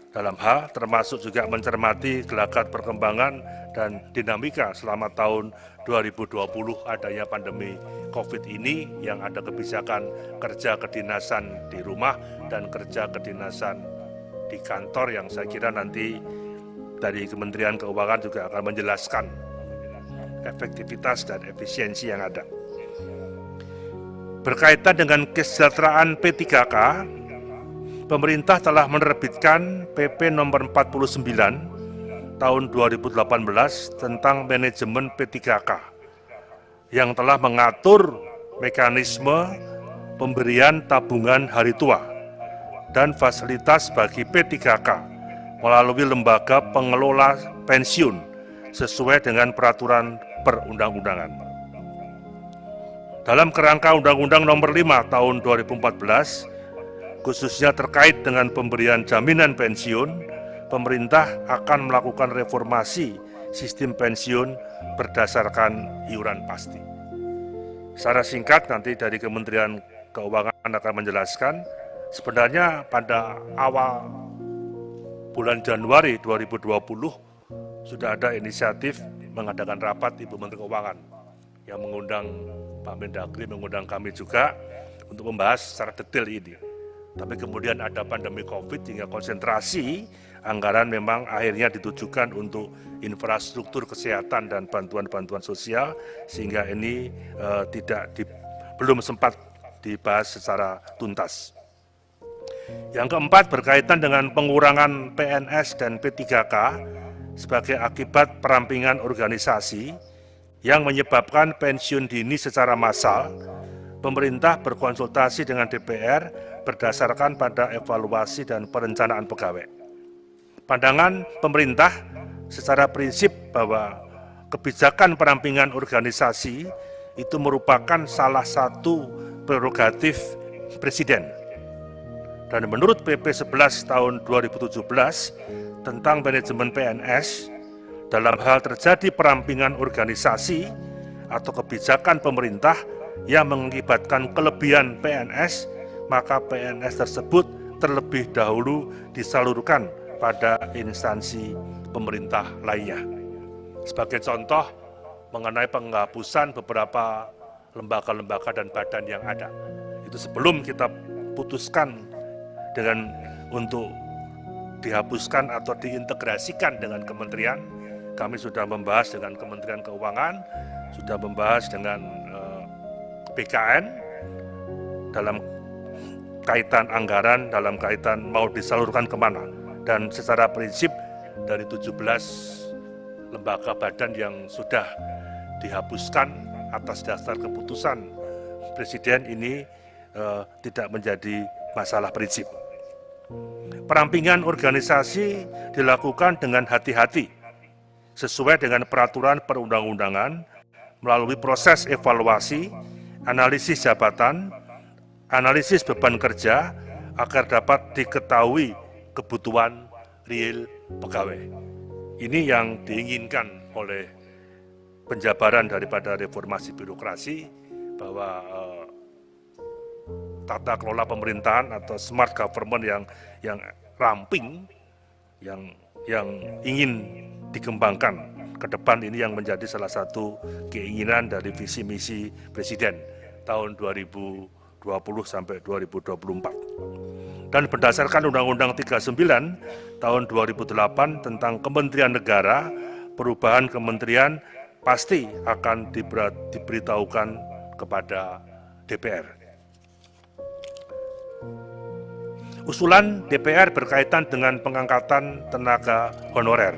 dalam hal termasuk juga mencermati gelagat perkembangan dan dinamika selama tahun 2020 adanya pandemi COVID ini yang ada kebijakan kerja kedinasan di rumah dan kerja kedinasan di kantor yang saya kira nanti dari Kementerian Keuangan juga akan menjelaskan efektivitas dan efisiensi yang ada. Berkaitan dengan kesejahteraan P3K, pemerintah telah menerbitkan PP nomor 49 tahun 2018 tentang manajemen P3K yang telah mengatur mekanisme pemberian tabungan hari tua dan fasilitas bagi P3K melalui lembaga pengelola pensiun sesuai dengan peraturan perundang-undangan. Dalam kerangka Undang-Undang Nomor 5 Tahun 2014, khususnya terkait dengan pemberian jaminan pensiun, pemerintah akan melakukan reformasi sistem pensiun berdasarkan iuran pasti. Secara singkat nanti dari Kementerian Keuangan akan menjelaskan, sebenarnya pada awal bulan Januari 2020 sudah ada inisiatif mengadakan rapat Ibu Menteri Keuangan yang mengundang Pak Mendagri, mengundang kami juga untuk membahas secara detail ini. Tapi kemudian ada pandemi COVID sehingga konsentrasi anggaran memang akhirnya ditujukan untuk infrastruktur kesehatan dan bantuan-bantuan sosial sehingga ini belum sempat dibahas secara tuntas. Yang keempat berkaitan dengan pengurangan PNS dan P3K sebagai akibat perampingan organisasi yang menyebabkan pensiun dini secara massal, pemerintah berkonsultasi dengan DPR berdasarkan pada evaluasi dan perencanaan pegawai. Pandangan pemerintah secara prinsip bahwa kebijakan perampingan organisasi itu merupakan salah satu prerogatif Presiden. Dan menurut PP 11 tahun 2017 tentang manajemen PNS, dalam hal terjadi perampingan organisasi atau kebijakan pemerintah yang mengakibatkan kelebihan PNS, maka PNS tersebut terlebih dahulu disalurkan pada instansi pemerintah lainnya. Sebagai contoh, mengenai penghapusan beberapa lembaga-lembaga dan badan yang ada. Itu sebelum kita putuskan dengan untuk dihapuskan atau diintegrasikan dengan kementerian, kami sudah membahas dengan Kementerian Keuangan, sudah membahas dengan BKN dalam kaitan anggaran, dalam kaitan mau disalurkan kemana. Dan secara prinsip dari 17 lembaga badan yang sudah dihapuskan atas dasar keputusan Presiden ini tidak menjadi masalah prinsip. Perampingan organisasi dilakukan dengan hati-hati sesuai dengan peraturan perundang-undangan melalui proses evaluasi, analisis jabatan, analisis beban kerja agar dapat diketahui kebutuhan real pegawai. Ini yang diinginkan oleh penjabaran daripada reformasi birokrasi bahwa tata kelola pemerintahan atau smart government yang ramping, yang ingin dikembangkan ke depan ini yang menjadi salah satu keinginan dari visi misi Presiden tahun 2020 sampai 2024. Dan berdasarkan Undang-Undang 39 tahun 2008 tentang Kementerian Negara, perubahan kementerian pasti akan diberitahukan kepada DPR. Usulan DPR berkaitan dengan pengangkatan tenaga honorer.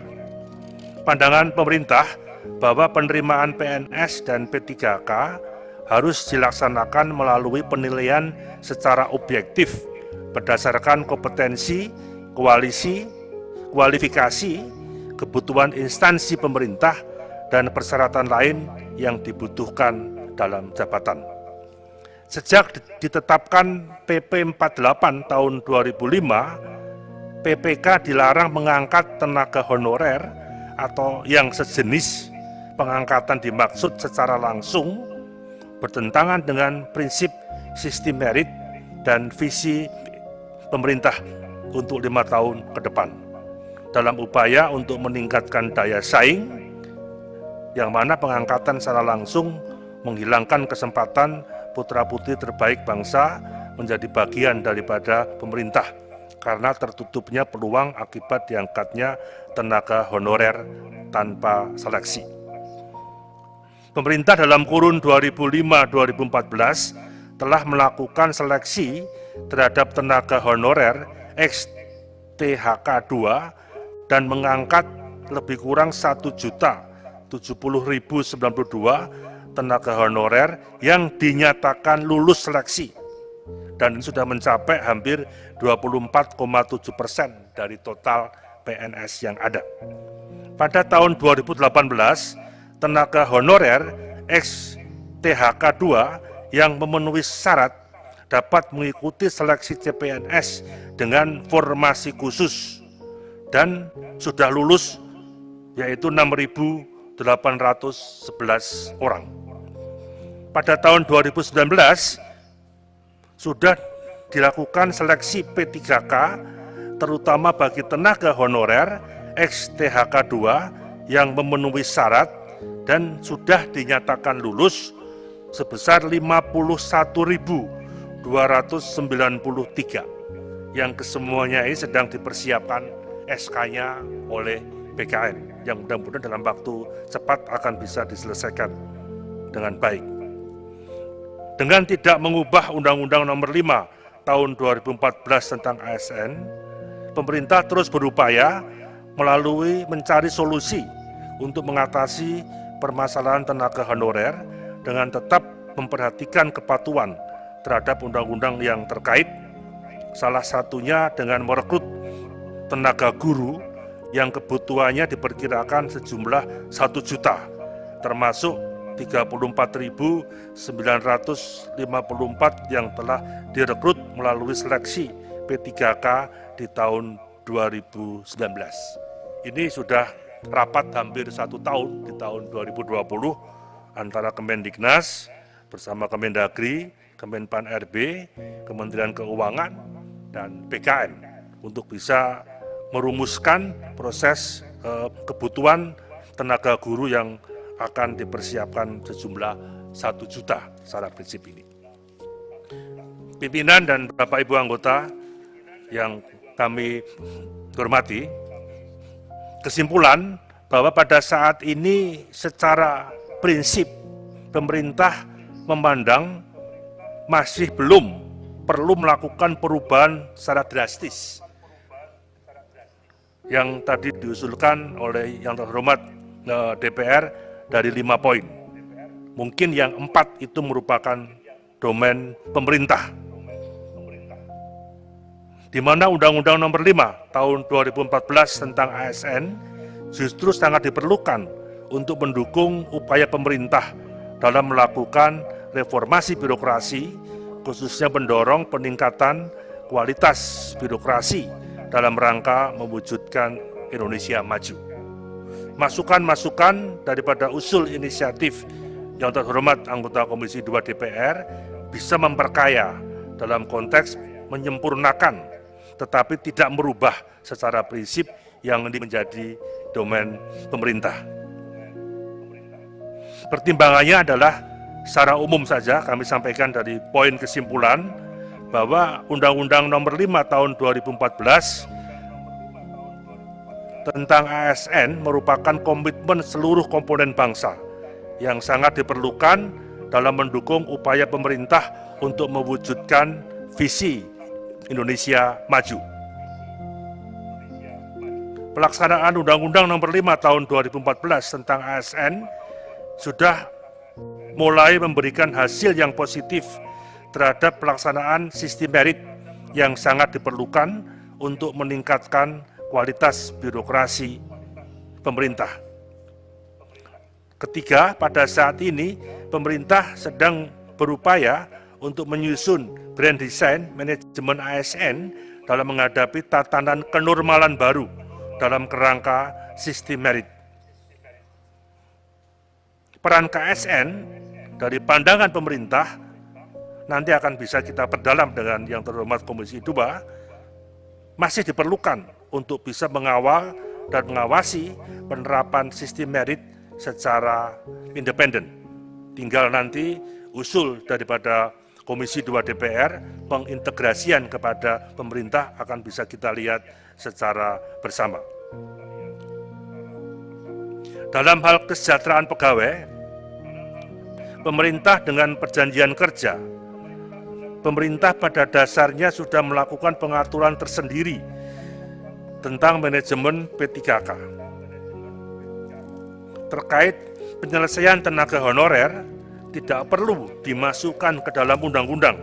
Pandangan pemerintah bahwa penerimaan PNS dan P3K harus dilaksanakan melalui penilaian secara objektif berdasarkan kompetensi, kualifikasi, kebutuhan instansi pemerintah, dan persyaratan lain yang dibutuhkan dalam jabatan. Sejak ditetapkan PP 48 tahun 2005, PPK dilarang mengangkat tenaga honorer atau yang sejenis pengangkatan dimaksud secara langsung bertentangan dengan prinsip sistem merit dan visi pemerintah untuk 5 tahun ke depan. Dalam upaya untuk meningkatkan daya saing, yang mana pengangkatan secara langsung menghilangkan kesempatan putra-putri terbaik bangsa menjadi bagian daripada pemerintah, karena tertutupnya peluang akibat diangkatnya tenaga honorer tanpa seleksi. Pemerintah dalam kurun 2005-2014 telah melakukan seleksi terhadap tenaga honorer ex-THK 2 dan mengangkat lebih kurang 1.070.092 tenaga honorer yang dinyatakan lulus seleksi, dan ini sudah mencapai hampir 24,7% dari total PNS yang ada. Pada tahun 2018, tenaga honorer ex-THK 2 yang memenuhi syarat dapat mengikuti seleksi CPNS dengan formasi khusus dan sudah lulus, yaitu 6.811 orang. Pada tahun 2019, sudah dilakukan seleksi P3K, terutama bagi tenaga honorer ex-THK 2 yang memenuhi syarat dan sudah dinyatakan lulus sebesar 51.293, yang kesemuanya ini sedang dipersiapkan SK-nya oleh BKN, yang mudah-mudahan dalam waktu cepat akan bisa diselesaikan dengan baik. Dengan tidak mengubah Undang-Undang Nomor 5 Tahun 2014 tentang ASN, pemerintah terus berupaya mencari solusi untuk mengatasi permasalahan tenaga honorer dengan tetap memperhatikan kepatuhan terhadap undang-undang yang terkait, salah satunya dengan merekrut tenaga guru yang kebutuhannya diperkirakan sejumlah 1 juta, termasuk 34.954 yang telah direkrut melalui seleksi P3K di tahun 2019. Ini sudah rapat hampir 1 tahun di tahun 2020 antara Kemendiknas bersama Kemendagri, Kemenpan RB, Kementerian Keuangan, dan BKN untuk bisa merumuskan proses kebutuhan tenaga guru yang akan dipersiapkan sejumlah 1 juta secara prinsip ini. Pimpinan dan Bapak Ibu anggota yang kami hormati, kesimpulan bahwa pada saat ini secara prinsip pemerintah memandang masih belum perlu melakukan perubahan secara drastis yang tadi diusulkan oleh yang terhormat DPR dari 5 poin. Mungkin yang 4 itu merupakan domain pemerintah, di mana Undang-Undang Nomor 5 Tahun 2014 tentang ASN justru sangat diperlukan untuk mendukung upaya pemerintah dalam melakukan reformasi birokrasi, khususnya mendorong peningkatan kualitas birokrasi dalam rangka mewujudkan Indonesia maju. Masukan-masukan daripada usul inisiatif yang terhormat anggota Komisi 2 DPR bisa memperkaya dalam konteks menyempurnakan tetapi tidak merubah secara prinsip yang menjadi domain pemerintah. Pertimbangannya adalah secara umum saja kami sampaikan dari poin kesimpulan bahwa Undang-Undang Nomor 5 Tahun 2014 tentang ASN merupakan komitmen seluruh komponen bangsa yang sangat diperlukan dalam mendukung upaya pemerintah untuk mewujudkan visi Indonesia maju. Pelaksanaan Undang-Undang Nomor 5 Tahun 2014 tentang ASN sudah mulai memberikan hasil yang positif terhadap pelaksanaan sistem merit yang sangat diperlukan untuk meningkatkan kualitas birokrasi pemerintah. Ketiga, pada saat ini pemerintah sedang berupaya untuk menyusun brand design manajemen ASN dalam menghadapi tatanan kenormalan baru dalam kerangka sistem merit. Peran KSN dari pandangan pemerintah nanti akan bisa kita perdalam dengan yang terhormat Komisi 2, masih diperlukan untuk bisa mengawal dan mengawasi penerapan sistem merit secara independen. Tinggal nanti usul daripada Komisi 2 DPR, pengintegrasian kepada pemerintah akan bisa kita lihat secara bersama. Dalam hal kesejahteraan pegawai, pemerintah dengan perjanjian kerja, pemerintah pada dasarnya sudah melakukan pengaturan tersendiri tentang manajemen P3K. Terkait penyelesaian tenaga honorer, tidak perlu dimasukkan ke dalam undang-undang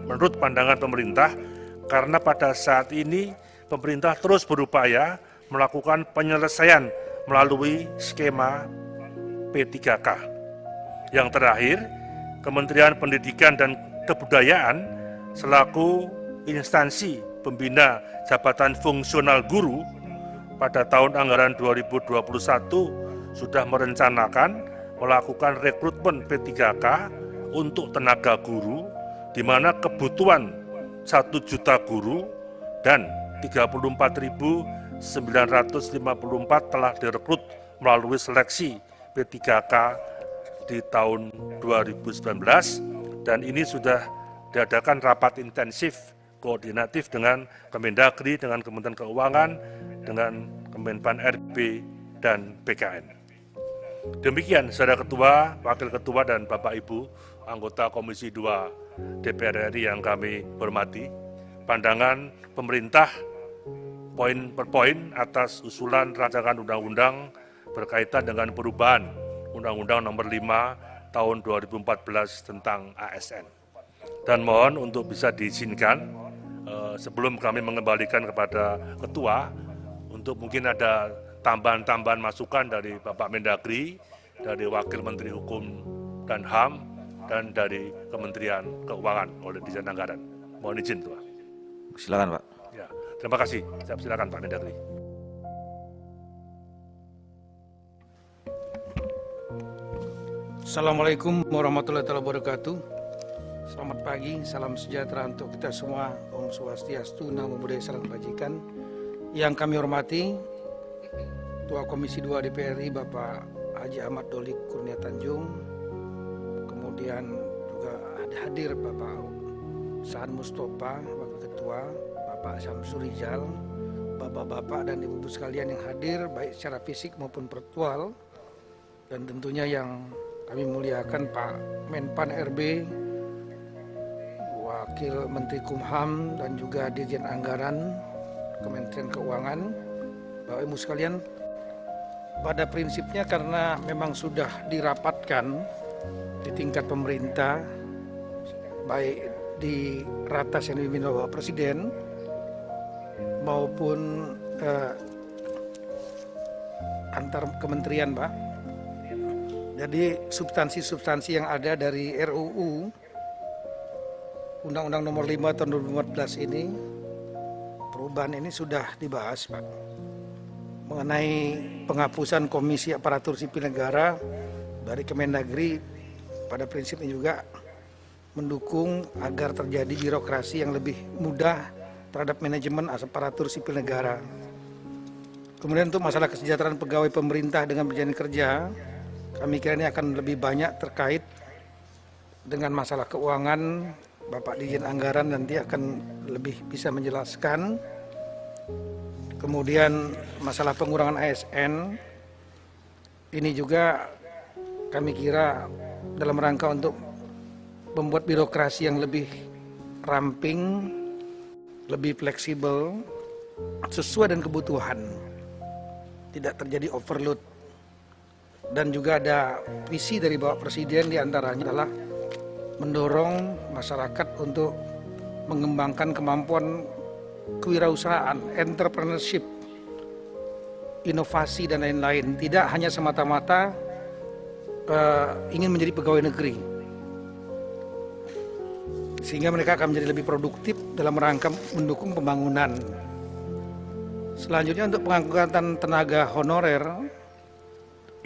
menurut pandangan pemerintah, karena pada saat ini pemerintah terus berupaya melakukan penyelesaian melalui skema P3K. Yang terakhir, Kementerian Pendidikan dan Kebudayaan selaku instansi pembina jabatan fungsional guru pada tahun anggaran 2021 sudah merencanakan melakukan rekrutmen P3K untuk tenaga guru, di mana kebutuhan 1 juta guru dan 34.954 telah direkrut melalui seleksi P3K di tahun 2019, dan ini sudah diadakan rapat intensif koordinatif dengan Kemendagri, dengan Kementerian Keuangan, dengan Kemenpan RB, dan BKN. Demikian, Saudara Ketua, Wakil Ketua, dan Bapak Ibu, anggota Komisi 2 DPR RI yang kami hormati, pandangan pemerintah poin per poin atas usulan rancangan undang-undang berkaitan dengan perubahan Undang-Undang Nomor 5 Tahun 2014 tentang ASN. Dan mohon untuk bisa diizinkan, sebelum kami mengembalikan kepada Ketua, untuk mungkin ada tambahan-tambahan masukan dari Bapak Mendagri, dari Wakil Menteri Hukum dan HAM, dan dari Kementerian Keuangan oleh Dirjen Anggaran. Mohon izin, Tuan. Silakan, Pak. Ya, terima kasih. Saya silakan Pak Mendagri. Assalamualaikum warahmatullahi wabarakatuh. Selamat pagi, salam sejahtera untuk kita semua. Om Swastiastu, Namo Buddhaya, Salam Kebajikan. Yang kami hormati Ketua Komisi 2 DPR RI Bapak Haji Ahmad Doli Kurnia Tanjung, kemudian juga hadir Bapak Saan Mustafa, Wakil Ketua, Bapak Syamsul Rijal, Bapak-bapak dan Ibu-ibu sekalian yang hadir baik secara fisik maupun virtual, dan tentunya yang kami muliakan Pak Menpan RB, Wakil Menteri Kumham, dan juga Dirjen Anggaran Kementerian Keuangan. Bapak Ibu sekalian, pada prinsipnya karena memang sudah dirapatkan di tingkat pemerintah, baik di ratas yang dipimpin oleh Bapak Presiden maupun antar kementerian, Pak. Jadi substansi-substansi yang ada dari RUU Undang-Undang Nomor 5 Tahun 2014 ini, perubahan ini sudah dibahas, Pak, mengenai penghapusan Komisi Aparatur Sipil Negara dari Kemendagri. Pada prinsipnya juga mendukung agar terjadi birokrasi yang lebih mudah terhadap manajemen aparatur sipil negara. Kemudian untuk masalah kesejahteraan pegawai pemerintah dengan perjanjian kerja, kami kira ini akan lebih banyak terkait dengan masalah keuangan. Bapak Dirjen Anggaran nanti akan lebih bisa menjelaskan. Kemudian masalah pengurangan ASN, ini juga kami kira dalam rangka untuk membuat birokrasi yang lebih ramping, lebih fleksibel, sesuai dengan kebutuhan, tidak terjadi overload. Dan juga ada visi dari Bapak Presiden, diantaranya adalah mendorong masyarakat untuk mengembangkan kemampuan kewirausahaan, entrepreneurship, inovasi dan lain-lain. Tidak hanya semata-mata ingin menjadi pegawai negeri, sehingga mereka akan menjadi lebih produktif dalam rangka mendukung pembangunan. Selanjutnya untuk pengangkatan tenaga honorer,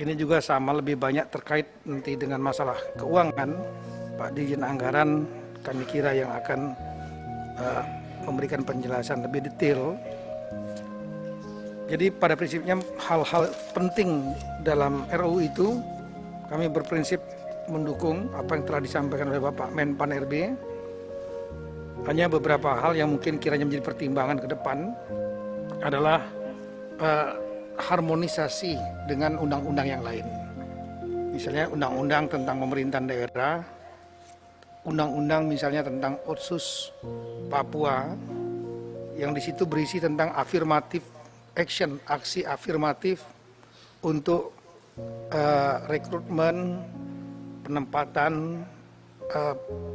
ini juga sama, lebih banyak terkait nanti dengan masalah keuangan. Pak Dirjen Anggaran kami kira yang akan memberikan penjelasan lebih detail. Jadi pada prinsipnya hal-hal penting dalam RUU itu kami berprinsip mendukung apa yang telah disampaikan oleh Bapak Menpan RB. Hanya beberapa hal yang mungkin kiranya menjadi pertimbangan ke depan adalah harmonisasi dengan undang-undang yang lain. Misalnya undang-undang tentang pemerintahan daerah, undang-undang misalnya tentang Otsus Papua, yang di situ berisi tentang afirmatif action, aksi afirmatif untuk rekrutmen, penempatan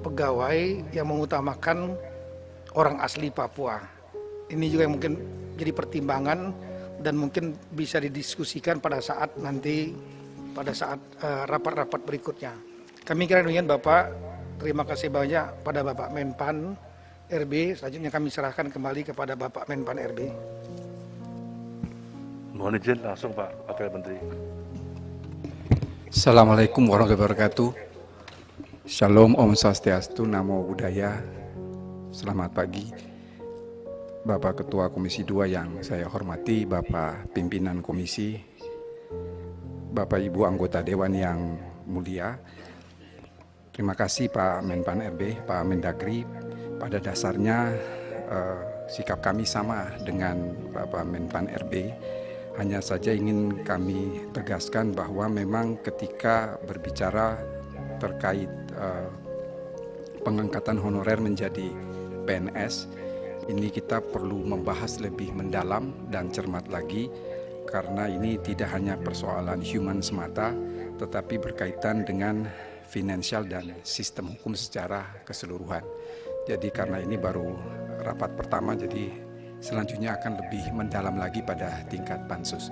pegawai yang mengutamakan orang asli Papua. Ini juga yang mungkin jadi pertimbangan dan mungkin bisa didiskusikan pada saat nanti, pada saat rapat-rapat berikutnya. Kami kira demikian Bapak, terima kasih banyak pada Bapak Menpan RB. Selanjutnya kami serahkan kembali kepada Bapak Menpan RB. Mohon izin langsung Pak Wakil Menteri. Assalamualaikum warahmatullahi wabarakatuh. Shalom, Om Swastiastu, Namo Buddhaya. Selamat pagi. Bapak Ketua Komisi 2 yang saya hormati, Bapak Pimpinan Komisi, Bapak Ibu anggota Dewan yang mulia. Terima kasih Pak Menpan RB, Pak Mendagri. Pada dasarnya sikap kami sama dengan Bapak Menpan RB. Hanya saja ingin kami tegaskan bahwa memang ketika berbicara terkait pengangkatan honorer menjadi PNS, ini kita perlu membahas lebih mendalam dan cermat lagi, karena ini tidak hanya persoalan human semata, tetapi berkaitan dengan finansial dan sistem hukum secara keseluruhan. Jadi karena ini baru rapat pertama, jadi selanjutnya akan lebih mendalam lagi pada tingkat pansus.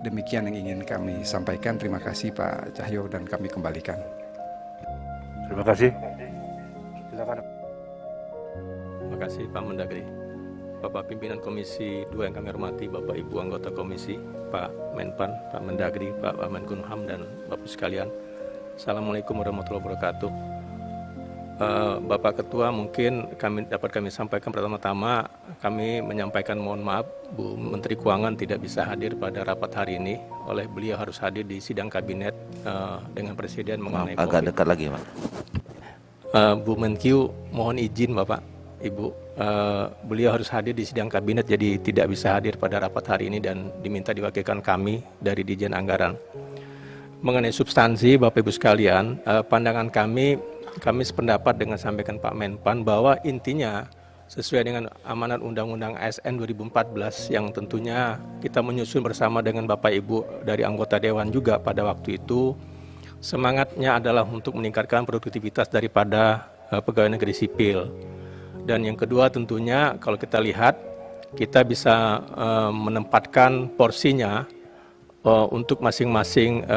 Demikian yang ingin kami sampaikan. Terima kasih Pak Cahyo dan kami kembalikan. Terima kasih. Silakan. Terima kasih Pak Mendagri. Bapak Pimpinan Komisi 2 yang kami hormati, Bapak Ibu anggota Komisi, Pak Menpan, Pak Mendagri, Pak Menkumham, dan Bapak sekalian. Assalamualaikum warahmatullahi wabarakatuh. Bapak Ketua, mungkin dapat kami sampaikan pertama-tama, kami menyampaikan mohon maaf Bu Menteri Keuangan tidak bisa hadir pada rapat hari ini, oleh beliau harus hadir di sidang kabinet dengan Presiden mengenai agak COVID. dekat lagi Pak. Bu Menkyu mohon izin Bapak, Ibu, beliau harus hadir di sidang kabinet, jadi tidak bisa hadir pada rapat hari ini dan diminta diwakilkan kami dari Dirjen Anggaran. Mengenai substansi Bapak Ibu sekalian, pandangan kami sependapat dengan sampaikan Pak Menpan bahwa intinya sesuai dengan amanat Undang-Undang ASN 2014 yang tentunya kita menyusun bersama dengan Bapak Ibu dari anggota Dewan juga pada waktu itu, semangatnya adalah untuk meningkatkan produktivitas daripada pegawai negeri sipil. Dan yang kedua tentunya kalau kita lihat, kita bisa menempatkan porsinya untuk masing-masing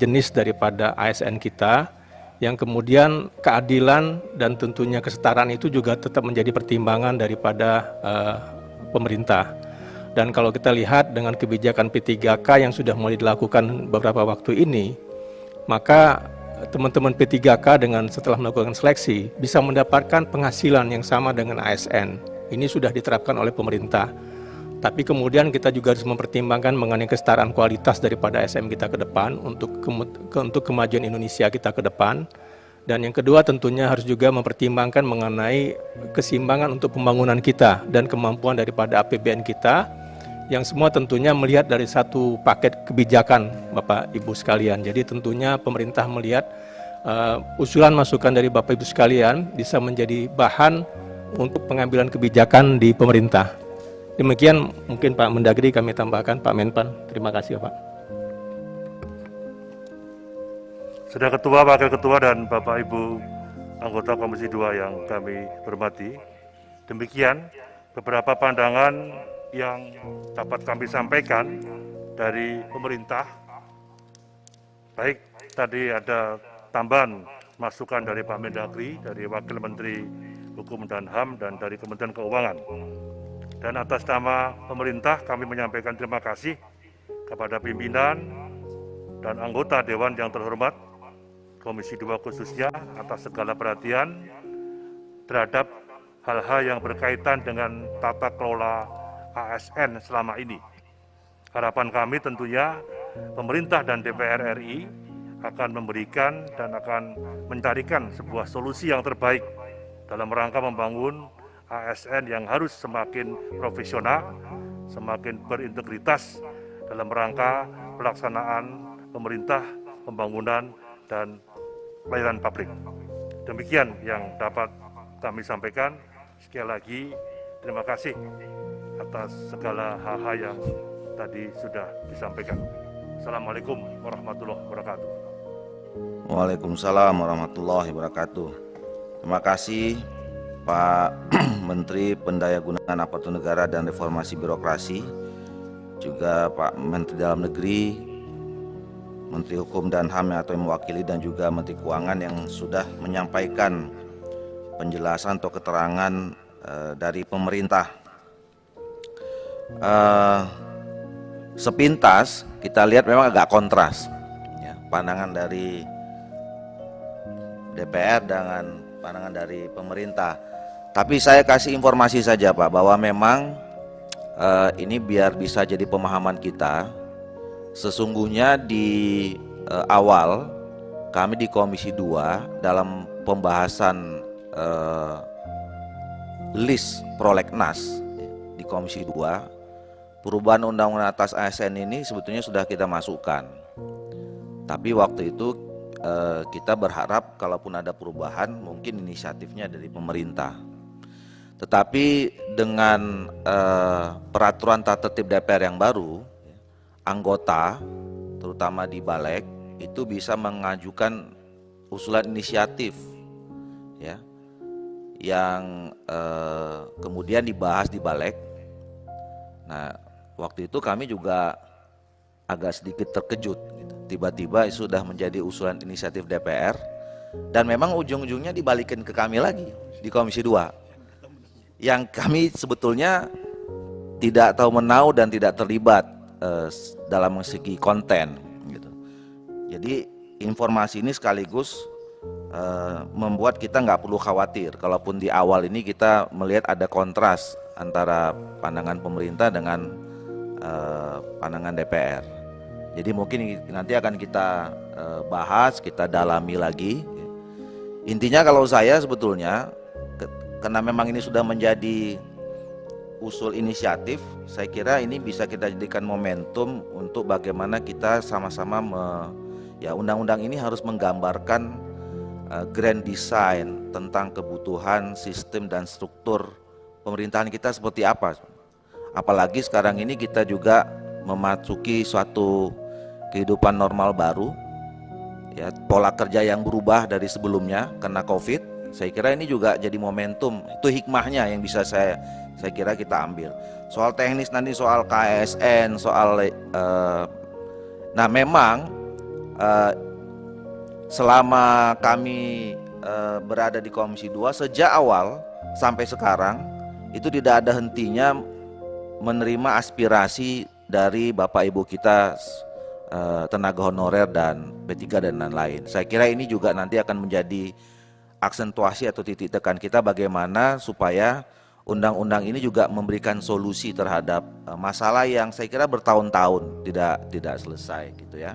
jenis daripada ASN kita, yang kemudian keadilan dan tentunya kesetaraan itu juga tetap menjadi pertimbangan daripada pemerintah. Dan kalau kita lihat dengan kebijakan P3K yang sudah mulai dilakukan beberapa waktu ini, maka teman-teman P3K dengan setelah melakukan seleksi bisa mendapatkan penghasilan yang sama dengan ASN. Ini sudah diterapkan oleh pemerintah. Tapi kemudian kita juga harus mempertimbangkan mengenai kesetaraan kualitas daripada ASN kita ke depan untuk kemajuan Indonesia kita ke depan. Dan yang kedua tentunya harus juga mempertimbangkan mengenai keseimbangan untuk pembangunan kita dan kemampuan daripada APBN kita, yang semua tentunya melihat dari satu paket kebijakan Bapak Ibu sekalian. Jadi tentunya pemerintah melihat usulan masukan dari Bapak Ibu sekalian bisa menjadi bahan untuk pengambilan kebijakan di pemerintah. Demikian mungkin Pak Mendagri kami tambahkan, Pak Menpan. Terima kasih Pak. Sudah Ketua, Wakil Ketua, dan Bapak Ibu anggota Komisi 2 yang kami hormati, demikian beberapa pandangan yang dapat kami sampaikan dari pemerintah, baik tadi ada tambahan masukan dari Pak Mendagri, dari Wakil Menteri Hukum dan HAM, dan dari Kementerian Keuangan. Dan atas nama pemerintah kami menyampaikan terima kasih kepada pimpinan dan anggota Dewan yang terhormat, Komisi 2 khususnya, atas segala perhatian terhadap hal-hal yang berkaitan dengan tata kelola ASN selama ini. Harapan kami tentunya pemerintah dan DPR RI akan memberikan dan akan mencarikan sebuah solusi yang terbaik dalam rangka membangun ASN yang harus semakin profesional, semakin berintegritas dalam rangka pelaksanaan pemerintah, pembangunan, dan pelayanan publik. Demikian yang dapat kami sampaikan. Sekali lagi, terima kasih atas segala hal-hal yang tadi sudah disampaikan. Assalamualaikum warahmatullahi wabarakatuh. Waalaikumsalam warahmatullahi wabarakatuh. Terima kasih Pak Menteri Pendayagunaan Aparatur Negara dan Reformasi Birokrasi, juga Pak Menteri Dalam Negeri, Menteri Hukum dan HAM atau yang mewakili, dan juga Menteri Keuangan yang sudah menyampaikan penjelasan atau keterangan dari pemerintah. Sepintas kita lihat memang agak kontras ya, pandangan dari DPR dengan pandangan dari pemerintah. Tapi saya kasih informasi saja Pak, bahwa memang ini biar bisa jadi pemahaman kita. Sesungguhnya di awal kami di Komisi 2 dalam pembahasan list prolegnas di Komisi 2, perubahan undang-undang atas ASN ini sebetulnya sudah kita masukkan. Tapi waktu itu kita berharap kalaupun ada perubahan mungkin inisiatifnya dari pemerintah. Tetapi dengan peraturan tata tertib DPR yang baru, anggota terutama di Balek itu bisa mengajukan usulan inisiatif ya, yang kemudian dibahas di Balek. Nah, waktu itu kami juga agak sedikit terkejut gitu. Tiba-tiba sudah menjadi usulan inisiatif DPR dan memang ujung-ujungnya dibalikin ke kami lagi di Komisi 2. Yang kami sebetulnya tidak tahu menau dan tidak terlibat dalam segi konten gitu. Jadi informasi ini sekaligus membuat kita nggak perlu khawatir kalaupun di awal ini kita melihat ada kontras antara pandangan pemerintah dengan pandangan DPR. Jadi mungkin nanti akan kita bahas, kita dalami lagi. Intinya kalau saya sebetulnya karena memang ini sudah menjadi usul inisiatif, saya kira ini bisa kita jadikan momentum untuk bagaimana kita sama-sama ya, undang-undang ini harus menggambarkan grand design tentang kebutuhan sistem dan struktur pemerintahan kita seperti apa. Apalagi sekarang ini kita juga memasuki suatu kehidupan normal baru ya, pola kerja yang berubah dari sebelumnya karena Covid. Saya kira ini juga jadi momentum, itu hikmahnya yang bisa saya kira kita ambil. Soal teknis nanti soal KSN, soal nah memang selama kami berada di Komisi 2 sejak awal sampai sekarang itu tidak ada hentinya menerima aspirasi dari Bapak Ibu kita tenaga honorer dan P3 dan lain-lain. Saya kira ini juga nanti akan menjadi aksentuasi atau titik tekan kita bagaimana supaya undang-undang ini juga memberikan solusi terhadap masalah yang saya kira bertahun-tahun tidak selesai gitu ya.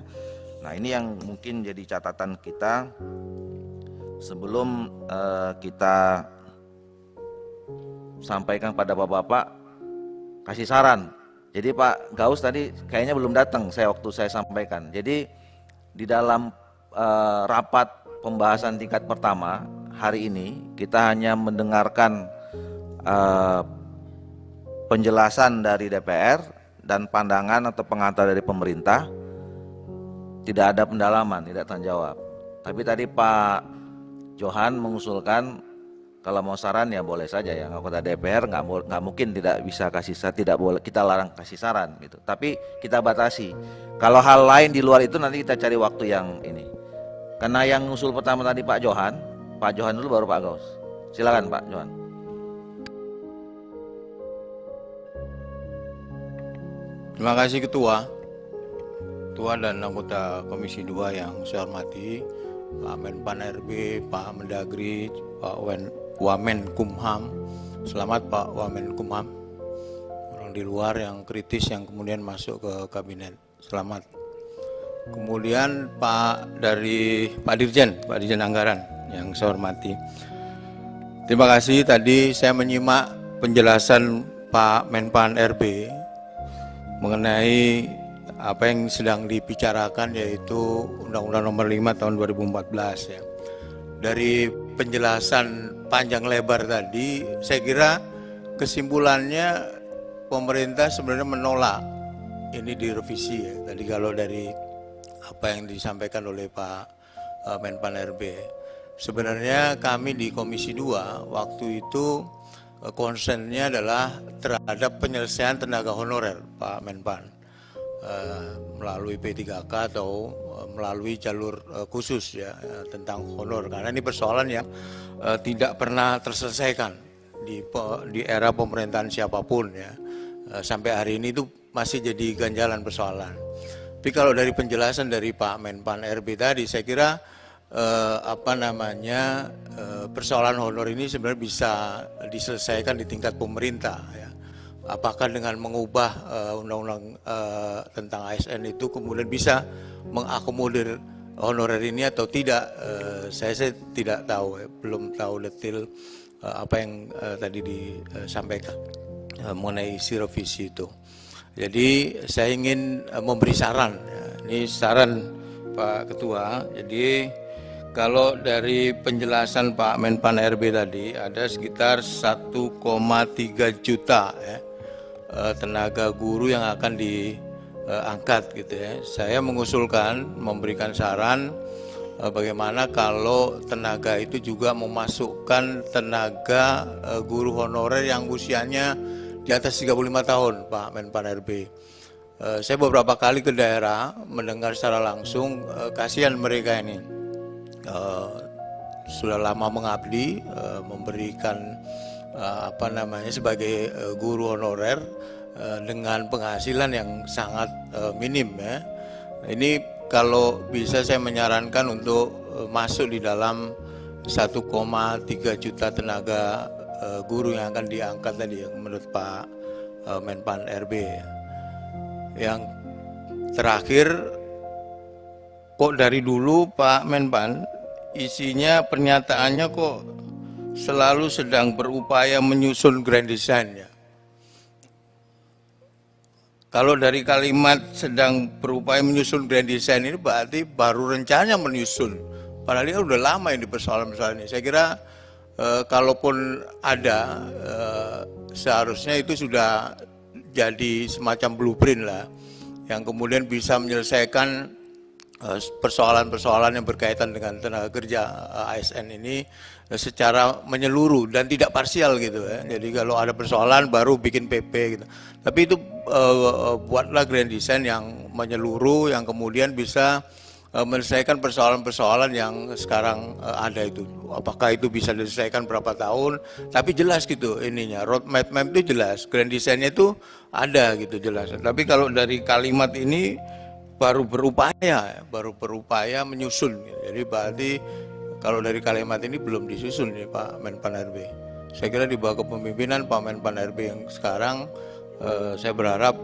Nah, ini yang mungkin jadi catatan kita sebelum kita sampaikan pada Bapak-bapak kasih saran. Jadi Pak Gaus tadi kayaknya belum datang waktu saya sampaikan. Jadi di dalam rapat pembahasan tingkat pertama hari ini kita hanya mendengarkan penjelasan dari DPR dan pandangan atau pengantar dari pemerintah. Tidak ada pendalaman, tidak tanya jawab. Tapi tadi Pak Johan mengusulkan kalau mau saran ya boleh saja ya, anggota DPR nggak mungkin tidak bisa kasih saran, tidak boleh kita larang kasih saran gitu. Tapi kita batasi. Kalau hal lain di luar itu nanti kita cari waktu yang ini. Karena yang usul pertama tadi Pak Johan dulu baru Pak Gaus. Silakan Pak Johan. Terima kasih Ketua dan anggota Komisi 2 yang saya hormati, Pak Menpan RB, Pak Mendagri, Pak Wamenkumham. Selamat Pak Wamenkumham. Orang di luar yang kritis yang kemudian masuk ke kabinet. Selamat. Kemudian Pak Dirjen Anggaran yang saya hormati. Terima kasih, tadi saya menyimak penjelasan Pak Menpan RB mengenai apa yang sedang dibicarakan, yaitu Undang-Undang Nomor 5 Tahun 2014 ya. Dari penjelasan panjang lebar tadi, saya kira kesimpulannya pemerintah sebenarnya menolak ini direvisi ya. Tadi kalau dari apa yang disampaikan oleh Pak Menpan RB, sebenarnya kami di Komisi 2 waktu itu concern-nya adalah terhadap penyelesaian tenaga honorer Pak Menpan melalui P3K atau melalui jalur khusus ya tentang honor, karena ini persoalan yang tidak pernah terselesaikan di era pemerintahan siapapun ya. Sampai hari ini itu masih jadi ganjalan persoalan. Tapi kalau dari penjelasan dari Pak Menpan RB tadi, saya kira persoalan honor ini sebenarnya bisa diselesaikan di tingkat pemerintah ya. Apakah dengan mengubah undang-undang tentang ASN itu kemudian bisa mengakomodir honorer ini atau tidak, saya tidak tahu ya, belum tahu detail apa yang tadi disampaikan mengenai isi revisi itu. Jadi saya ingin memberi saran ya. Ini saran Pak Ketua. Jadi kalau dari penjelasan Pak Menpan RB tadi ada sekitar 1,3 juta ya, tenaga guru yang akan diangkat gitu ya. Saya mengusulkan, memberikan saran bagaimana kalau tenaga itu juga memasukkan tenaga guru honorer yang usianya di atas 35 tahun Pak Menpan RB. Saya beberapa kali ke daerah mendengar secara langsung, kasihan mereka ini. Sudah lama mengabdi, memberikan sebagai guru honorer dengan penghasilan yang sangat minim ya. Ini kalau bisa saya menyarankan untuk masuk di dalam 1,3 juta tenaga guru yang akan diangkat tadi menurut Pak Menpan RB. Yang terakhir, kok dari dulu Pak Menpan isinya pernyataannya kok selalu sedang berupaya menyusun grand design ya. Kalau dari kalimat sedang berupaya menyusun grand design ini berarti baru rencananya menyusun. Padahal ini udah lama ini persoalan-persoalan ini. Saya kira kalaupun ada, seharusnya itu sudah jadi semacam blueprint lah, yang kemudian bisa menyelesaikan persoalan-persoalan yang berkaitan dengan tenaga kerja ASN ini secara menyeluruh dan tidak parsial gitu ya. Jadi kalau ada persoalan baru bikin PP gitu. Tapi itu buatlah grand design yang menyeluruh, yang kemudian bisa menyelesaikan persoalan-persoalan yang sekarang ada itu. Apakah itu bisa diselesaikan berapa tahun, tapi jelas gitu ininya, roadmap itu jelas, grand design-nya itu ada gitu jelas. Tapi kalau dari kalimat ini baru berupaya menyusun. Jadi berarti kalau dari kalimat ini belum disusun nih Pak Menpan RB. Saya kira di bawah kepemimpinan Pak Menpan RB yang sekarang, saya berharap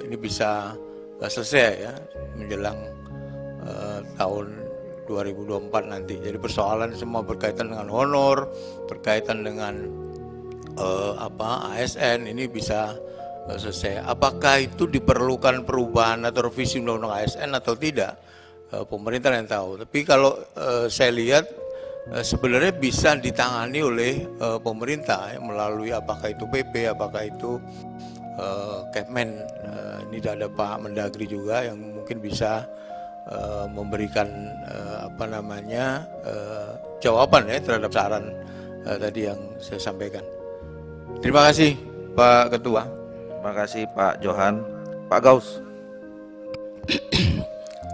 ini bisa selesai ya menjelang tahun 2024 nanti. Jadi persoalan semua berkaitan dengan honor, berkaitan dengan ASN ini bisa selesai. Apakah itu diperlukan perubahan atau revisi undang-undang ASN atau tidak? Pemerintah yang tahu. Tapi kalau saya lihat sebenarnya bisa ditangani oleh pemerintah ya, melalui apakah itu PP, apakah itu Kepmen. Ini ada Pak Mendagri juga yang mungkin bisa memberikan jawaban ya terhadap saran tadi yang saya sampaikan. Terima kasih Pak Ketua. Terima kasih Pak Johan. Pak Gaus.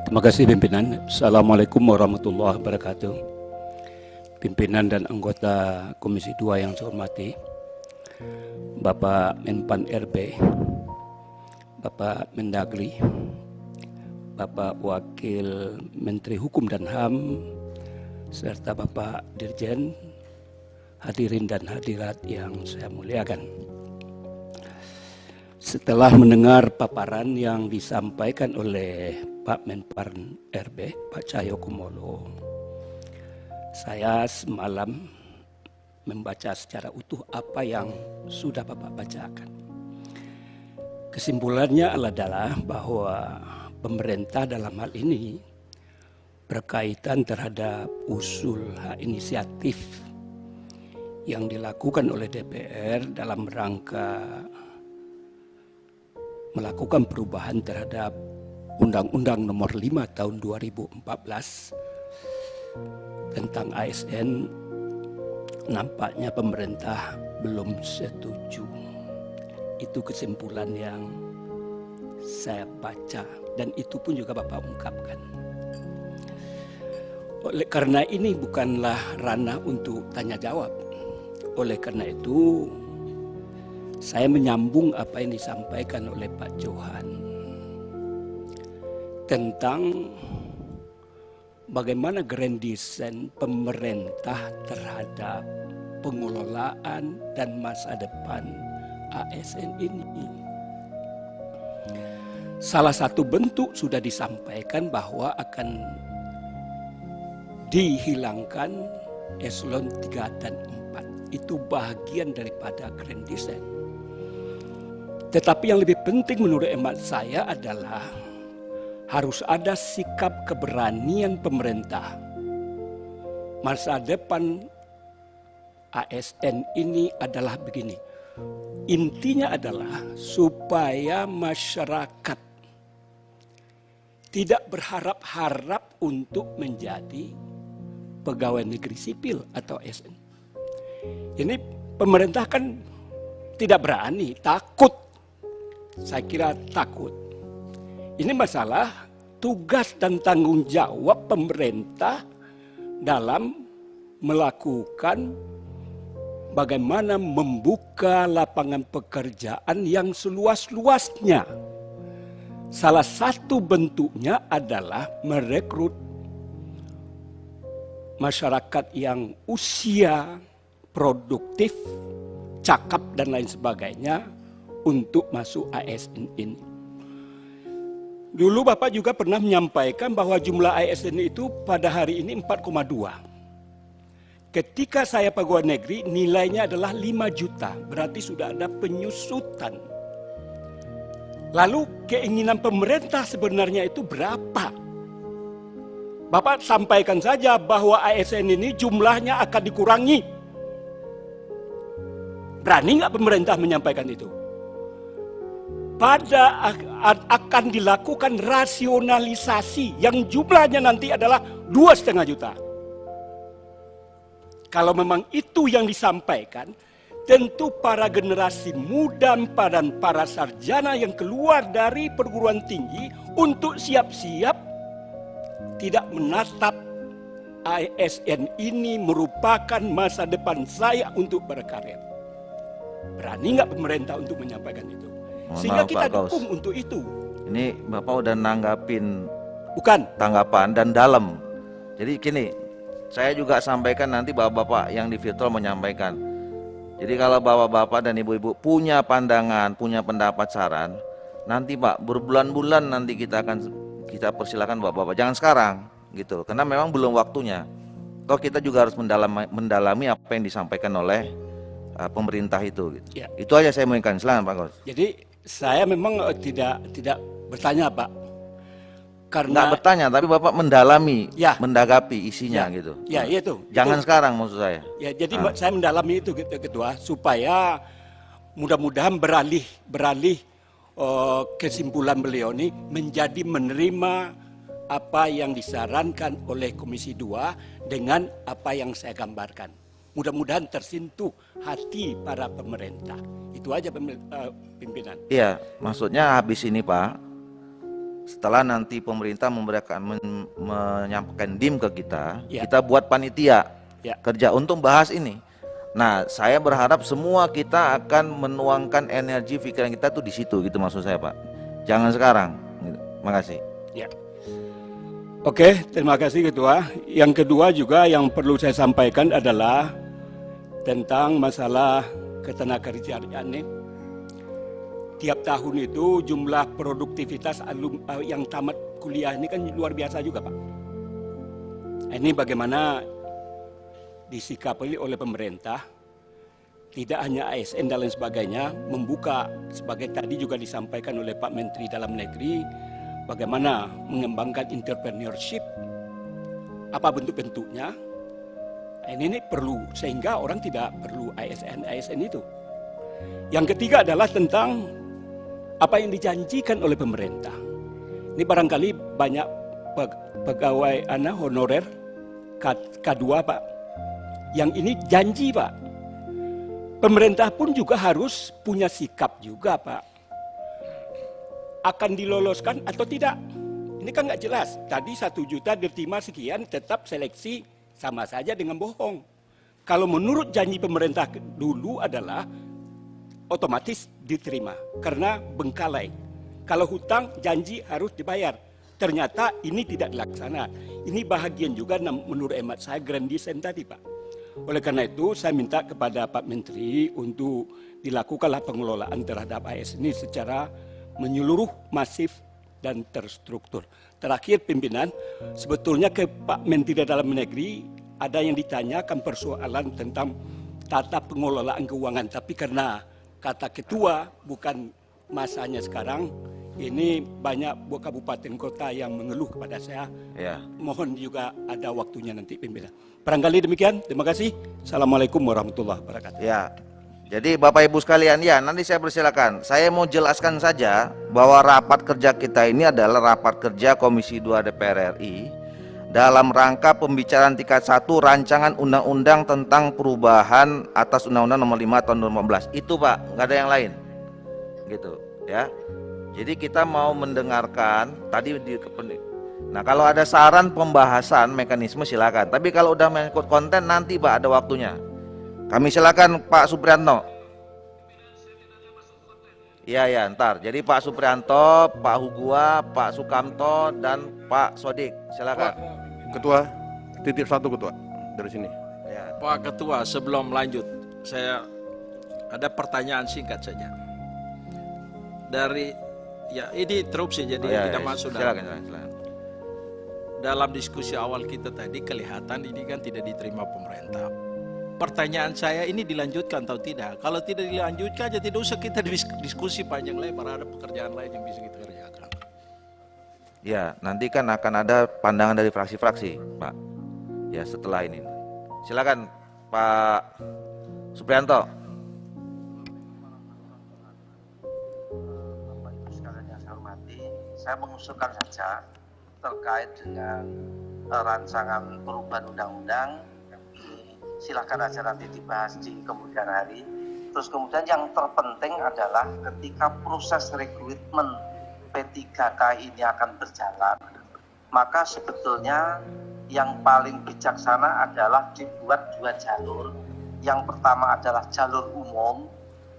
Terima kasih pimpinan. Assalamualaikum warahmatullahi wabarakatuh. Pimpinan dan anggota Komisi 2 yang saya hormati, Bapak Menpan RB, Bapak Mendagri, Bapak Wakil Menteri Hukum dan HAM, serta Bapak Dirjen, hadirin dan hadirat yang saya muliakan. Setelah mendengar paparan yang disampaikan oleh Pak Menpan RB, Pak Cahyokumolo, saya semalam membaca secara utuh apa yang sudah Bapak bacakan. Kesimpulannya adalah bahwa pemerintah dalam hal ini berkaitan terhadap usul hak inisiatif yang dilakukan oleh DPR dalam rangka melakukan perubahan terhadap Undang-Undang Nomor 5 Tahun 2014 tentang ASN, nampaknya pemerintah belum setuju. Itu kesimpulan yang saya baca dan itu pun juga Bapak ungkapkan. Oleh karena ini bukanlah ranah untuk tanya jawab. Oleh karena itu saya menyambung apa yang disampaikan oleh Pak Johan tentang bagaimana grand design pemerintah terhadap pengelolaan dan masa depan ASN ini. Salah satu bentuk sudah disampaikan bahwa akan dihilangkan eselon 3 dan 4. Itu bagian daripada grand design. Tetapi yang lebih penting menurut hemat saya adalah harus ada sikap keberanian pemerintah. Masa depan ASN ini adalah begini. Intinya adalah supaya masyarakat tidak berharap-harap untuk menjadi pegawai negeri sipil atau ASN. Ini pemerintah kan tidak berani, takut. Saya kira takut. Ini masalah tugas dan tanggung jawab pemerintah dalam melakukan bagaimana membuka lapangan pekerjaan yang seluas-luasnya. Salah satu bentuknya adalah merekrut masyarakat yang usia produktif, cakap dan lain sebagainya untuk masuk ASN ini. Dulu Bapak juga pernah menyampaikan bahwa jumlah ASN itu pada hari ini 4,2. Ketika saya pegawai negeri nilainya adalah 5 juta, berarti sudah ada penyusutan. Lalu keinginan pemerintah sebenarnya itu berapa? Bapak sampaikan saja bahwa ASN ini jumlahnya akan dikurangi. Berani nggak pemerintah menyampaikan itu? Akan dilakukan rasionalisasi yang jumlahnya nanti adalah 2,5 juta. Kalau memang itu yang disampaikan, tentu para generasi muda dan para sarjana yang keluar dari perguruan tinggi untuk siap-siap tidak menatap ASN ini merupakan masa depan saya untuk berkarir. Berani nggak pemerintah untuk menyampaikan itu? Sehingga kita dukung untuk itu. Ini Bapak udah nanggapin Bukan. tanggapan dan dalam. Jadi gini, saya juga sampaikan nanti bapak-bapak yang di virtual menyampaikan. Jadi kalau bapak-bapak dan ibu-ibu punya pandangan, punya pendapat saran, nanti Pak berbulan-bulan nanti kita persilakan bapak-bapak. Jangan sekarang gitu, karena memang belum waktunya. Toh kita juga harus mendalami apa yang disampaikan oleh pemerintah itu. Gitu. Ya. Itu aja saya menginginkan. Silakan Pak Gos. Jadi saya memang tidak bertanya Pak. Karena Nggak bertanya, tapi Bapak mendalami, Ya. mendagapi isinya Ya. gitu. Ya, itu. Jangan Itu. sekarang maksud saya. Ya, jadi saya mendalami itu Ketua supaya mudah-mudahan beralih kesimpulan beliau ini menjadi menerima apa yang disarankan oleh Komisi 2 dengan apa yang saya gambarkan. Mudah-mudahan tersentuh hati para pemerintah. Itu aja pimpinan. Iya, maksudnya habis ini Pak, setelah nanti pemerintah menyampaikan DIM ke kita, Ya. kita buat panitia Ya. kerja untuk bahas ini. Nah, saya berharap semua kita akan menuangkan energi pikiran kita tuh di situ, gitu maksud saya, Pak. Jangan sekarang. Gitu. Makasih. Ya. Oke, terima kasih Ketua. Yang kedua juga yang perlu saya sampaikan adalah tentang masalah ketenagakerjaan ini. Tiap tahun itu jumlah produktivitas yang tamat kuliah ini kan luar biasa juga, Pak. Ini bagaimana disikapi oleh pemerintah, tidak hanya ASN dan lain sebagainya, membuka sebagai tadi juga disampaikan oleh Pak Menteri Dalam Negeri, bagaimana mengembangkan entrepreneurship, apa bentuk-bentuknya. Ini perlu, sehingga orang tidak perlu ASN itu. Yang ketiga adalah tentang apa yang dijanjikan oleh pemerintah. Ini barangkali banyak pegawai honorer K2, Pak. Yang ini janji, Pak. Pemerintah pun juga harus punya sikap juga, Pak. Akan diloloskan atau tidak? Ini kan nggak jelas. Tadi 1 juta diterima sekian, tetap seleksi, sama saja dengan bohong. Kalau menurut janji pemerintah dulu adalah otomatis diterima karena bengkalai. Kalau hutang janji harus dibayar. Ternyata ini tidak dilaksana. Ini bahagian juga menurut hemat saya grand design tadi, Pak. Oleh karena itu saya minta kepada Pak Menteri untuk dilakukanlah pengelolaan terhadap ASN ini secara menyeluruh, masif dan terstruktur. Terakhir pimpinan, sebetulnya ke Pak Menteri Dalam Negeri ada yang ditanyakan persoalan tentang tata pengelolaan keuangan, tapi karena kata ketua bukan masanya sekarang, ini banyak kabupaten kota yang mengeluh kepada saya. Ya. Mohon juga ada waktunya nanti pimpinan. Barangkali demikian, terima kasih. Assalamualaikum warahmatullahi wabarakatuh. Ya. Jadi Bapak Ibu sekalian, ya nanti saya persilakan. Saya mau jelaskan saja bahwa rapat kerja kita ini adalah rapat kerja Komisi 2 DPR RI dalam rangka pembicaraan tingkat 1 rancangan undang-undang tentang perubahan atas Undang-Undang Nomor 5 Tahun 2015. Itu, Pak, nggak ada yang lain. Gitu, ya. Jadi kita mau mendengarkan tadi nah, kalau ada saran pembahasan mekanisme silakan. Tapi kalau udah mengikut konten nanti, Pak, ada waktunya. Kami silakan Pak Suprianto. Iya, ntar. Jadi Pak Suprianto, Pak Hugua, Pak Sukamto, dan Pak Sodik. Silakan. Ketua, titip 1 Ketua dari sini. Ya. Pak Ketua, sebelum lanjut, saya ada pertanyaan singkat saja. Dari, ya ini interupsi jadi tidak masuk silakan. dalam diskusi awal kita tadi kelihatan ini kan tidak diterima pemerintah. Pertanyaan saya ini dilanjutkan atau tidak? Kalau tidak dilanjutkan aja tidak usah kita diskusi panjang lebar, ada pekerjaan lain yang bisa kita kerjakan. Ya, nanti kan akan ada pandangan dari fraksi-fraksi, Pak. Ya, setelah ini. Silakan Pak Suprianto. Bapak Ibu sekalian yang saya hormati, saya mengusulkan saja terkait dengan rancangan perubahan undang-undang, silakan aja nanti dibahas di kemudian hari. Terus kemudian yang terpenting adalah ketika proses rekrutmen P3K ini akan berjalan, maka sebetulnya yang paling bijaksana adalah dibuat 2 jalur. Yang pertama adalah jalur umum,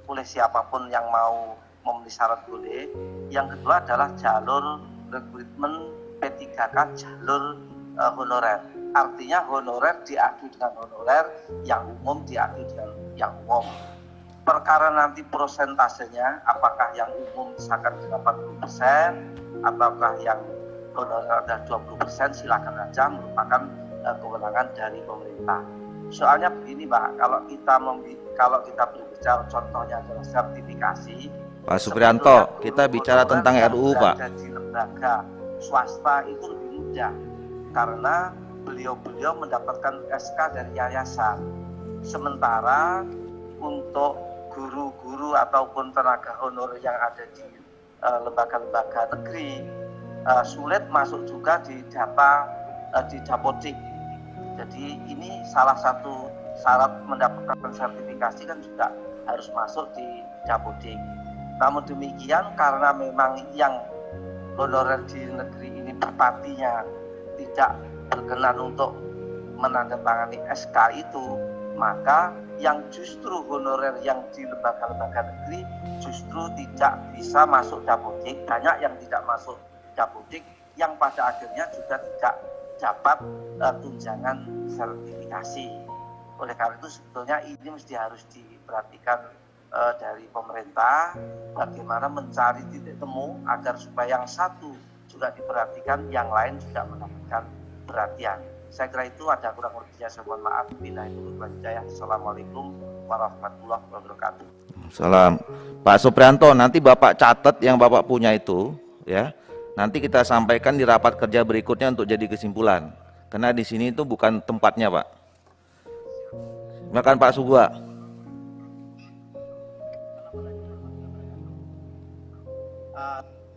oleh siapapun yang mau memenuhi syarat boleh. Yang kedua adalah jalur rekrutmen P3K jalur honorer. Artinya honorer diadu dengan honorer, yang umum diadu dengan yang umum. Perkara nanti prosentasenya, apakah yang umum misalkan 80%, ataukah yang honorer ada 20%, silakan aja, merupakan kewenangan dari pemerintah. Soalnya begini, Pak, kalau kita berbicara contohnya adalah sertifikasi. Pak Suprianto, kita bicara tentang RUU, Pak. Di lembaga swasta itu lebih mudah karena beliau mendapatkan SK dari yayasan. Sementara untuk guru-guru ataupun tenaga honorer yang ada di lembaga-lembaga negeri sulit masuk juga di data di Dapodik. Jadi ini salah satu syarat mendapatkan sertifikasi kan juga harus masuk di Dapodik. Namun demikian karena memang yang honorer di negeri ini bupatinya tidak berkenan untuk menandatangani SK itu, maka yang justru honorer yang di lembaga-lembaga negeri justru tidak bisa masuk Dapodik. Banyak yang tidak masuk Dapodik, yang pada akhirnya juga tidak dapat tunjangan sertifikasi. Oleh karena itu sebetulnya ini mesti harus diperhatikan dari pemerintah, bagaimana mencari titik temu agar supaya yang satu juga diperhatikan, yang lain juga mendapatkan perhatian. Saya kira itu, ada kurang lebihnya saya mohon maaf. Assalamualaikum warahmatullahi wabarakatuh. Salam. Pak Suprianto, nanti Bapak catat yang Bapak punya itu, ya. Nanti kita sampaikan di rapat kerja berikutnya untuk jadi kesimpulan. Karena di sini itu bukan tempatnya, Pak. Silakan Pak Sugua.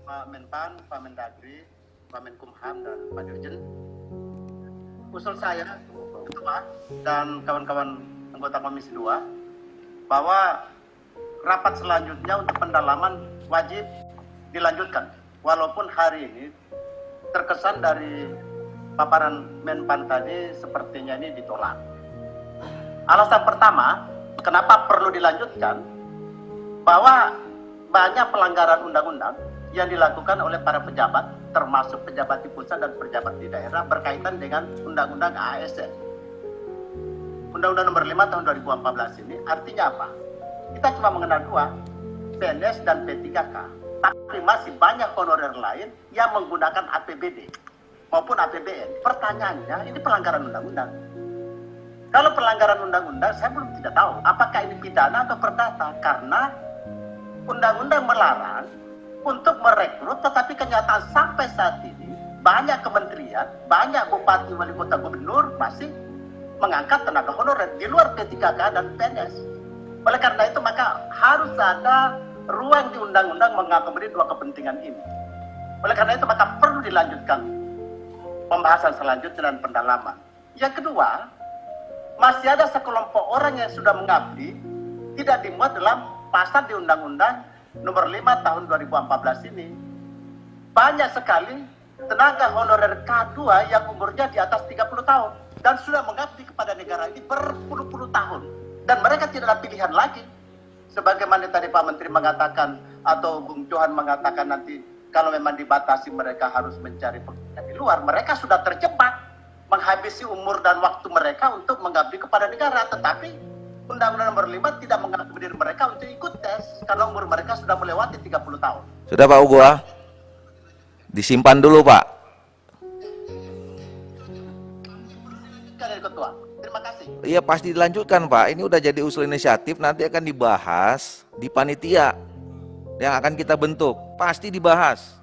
Pak Menpan, Pak Mendagri, Pak Menkumham, dan Pak Dirjen. Usul saya, Ketua dan kawan-kawan anggota Komisi 2, bahwa rapat selanjutnya untuk pendalaman wajib dilanjutkan. Walaupun hari ini terkesan dari paparan Menpan tadi sepertinya ini ditolak. Alasan pertama, kenapa perlu dilanjutkan, bahwa banyak pelanggaran undang-undang yang dilakukan oleh para pejabat, termasuk pejabat di pusat dan pejabat di daerah, berkaitan dengan Undang-Undang ASN. Undang-Undang nomor 5 tahun 2014 ini artinya apa? Kita cuma mengenal dua, PNS dan P3K. Tapi masih banyak honorer lain yang menggunakan APBD maupun APBN. Pertanyaannya, ini pelanggaran undang-undang. Kalau pelanggaran undang-undang, saya belum tidak tahu apakah ini pidana atau perdata, karena undang-undang melarang untuk merekrut, tetapi kenyataan sampai saat ini banyak kementerian, banyak bupati, wali kota, gubernur masih mengangkat tenaga honorer di luar P3K dan PNS. Oleh karena itu maka harus ada ruang di undang-undang mengakomodir dua kepentingan ini. Oleh karena itu maka perlu dilanjutkan pembahasan selanjutnya dan pendalaman. Yang kedua, masih ada sekelompok orang yang sudah mengabdi tidak dimuat dalam pasal di Undang-Undang nomor 5 tahun 2014 ini. Banyak sekali tenaga honorer K2 yang umurnya di atas 30 tahun dan sudah mengabdi kepada negara ini berpuluh-puluh tahun, dan mereka tidak ada pilihan lagi. Sebagaimana tadi Pak Menteri mengatakan atau Bung Johan mengatakan, nanti kalau memang dibatasi mereka harus mencari pekerjaan di luar, mereka sudah terjebak menghabisi umur dan waktu mereka untuk mengabdi kepada negara. Tetapi Undang-Undang nomor 5 tidak mengakomodir mereka untuk ikut tes karena umur mereka sudah melewati 30 tahun. Sudah Pak Ugua? Disimpan dulu Pak. Ketua, terima kasih. Iya pasti dilanjutkan Pak. Ini udah jadi usul inisiatif, nanti akan dibahas di panitia yang akan kita bentuk. Pasti dibahas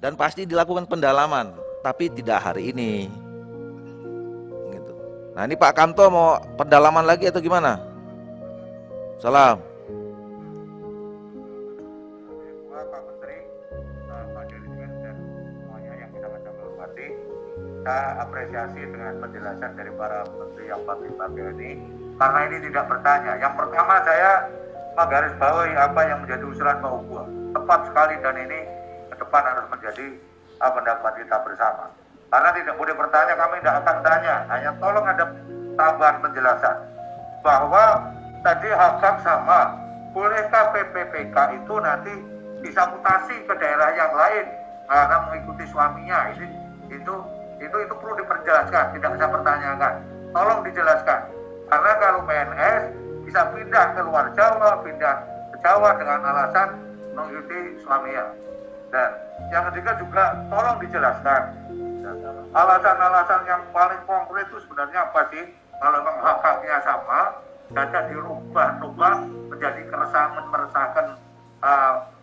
dan pasti dilakukan pendalaman, tapi tidak hari ini. Gitu. Nah ini Pak Kamto mau pendalaman lagi atau gimana? Salam. Pak Menteri, Pak Dirjen dan semuanya yang kita hormati, saya apresiasi dengan penjelasan dari para menteri yang pagi-pagi ini, karena ini tidak bertanya. Yang pertama saya menggarisbawahi apa yang menjadi usulan Pak Ugua. Tepat sekali, dan ini ke depan harus menjadi pendapat kita bersama. Karena tidak boleh bertanya, kami tidak akan tanya. Hanya tolong ada tambahan penjelasan bahwa tadi hak sama, bolehkah PPPK itu nanti bisa mutasi ke daerah yang lain karena mengikuti suaminya? Itu perlu diperjelaskan, tidak bisa pertanyakan. Tolong dijelaskan. Karena kalau PNS bisa pindah ke luar Jawa, pindah ke Jawa dengan alasan mengikuti suaminya. Dan yang ketiga juga tolong dijelaskan alasan-alasan yang paling konkret itu sebenarnya apa sih? Kalau memang hak-haknya sama, saja dirubah menjadi keresahan, meresahkan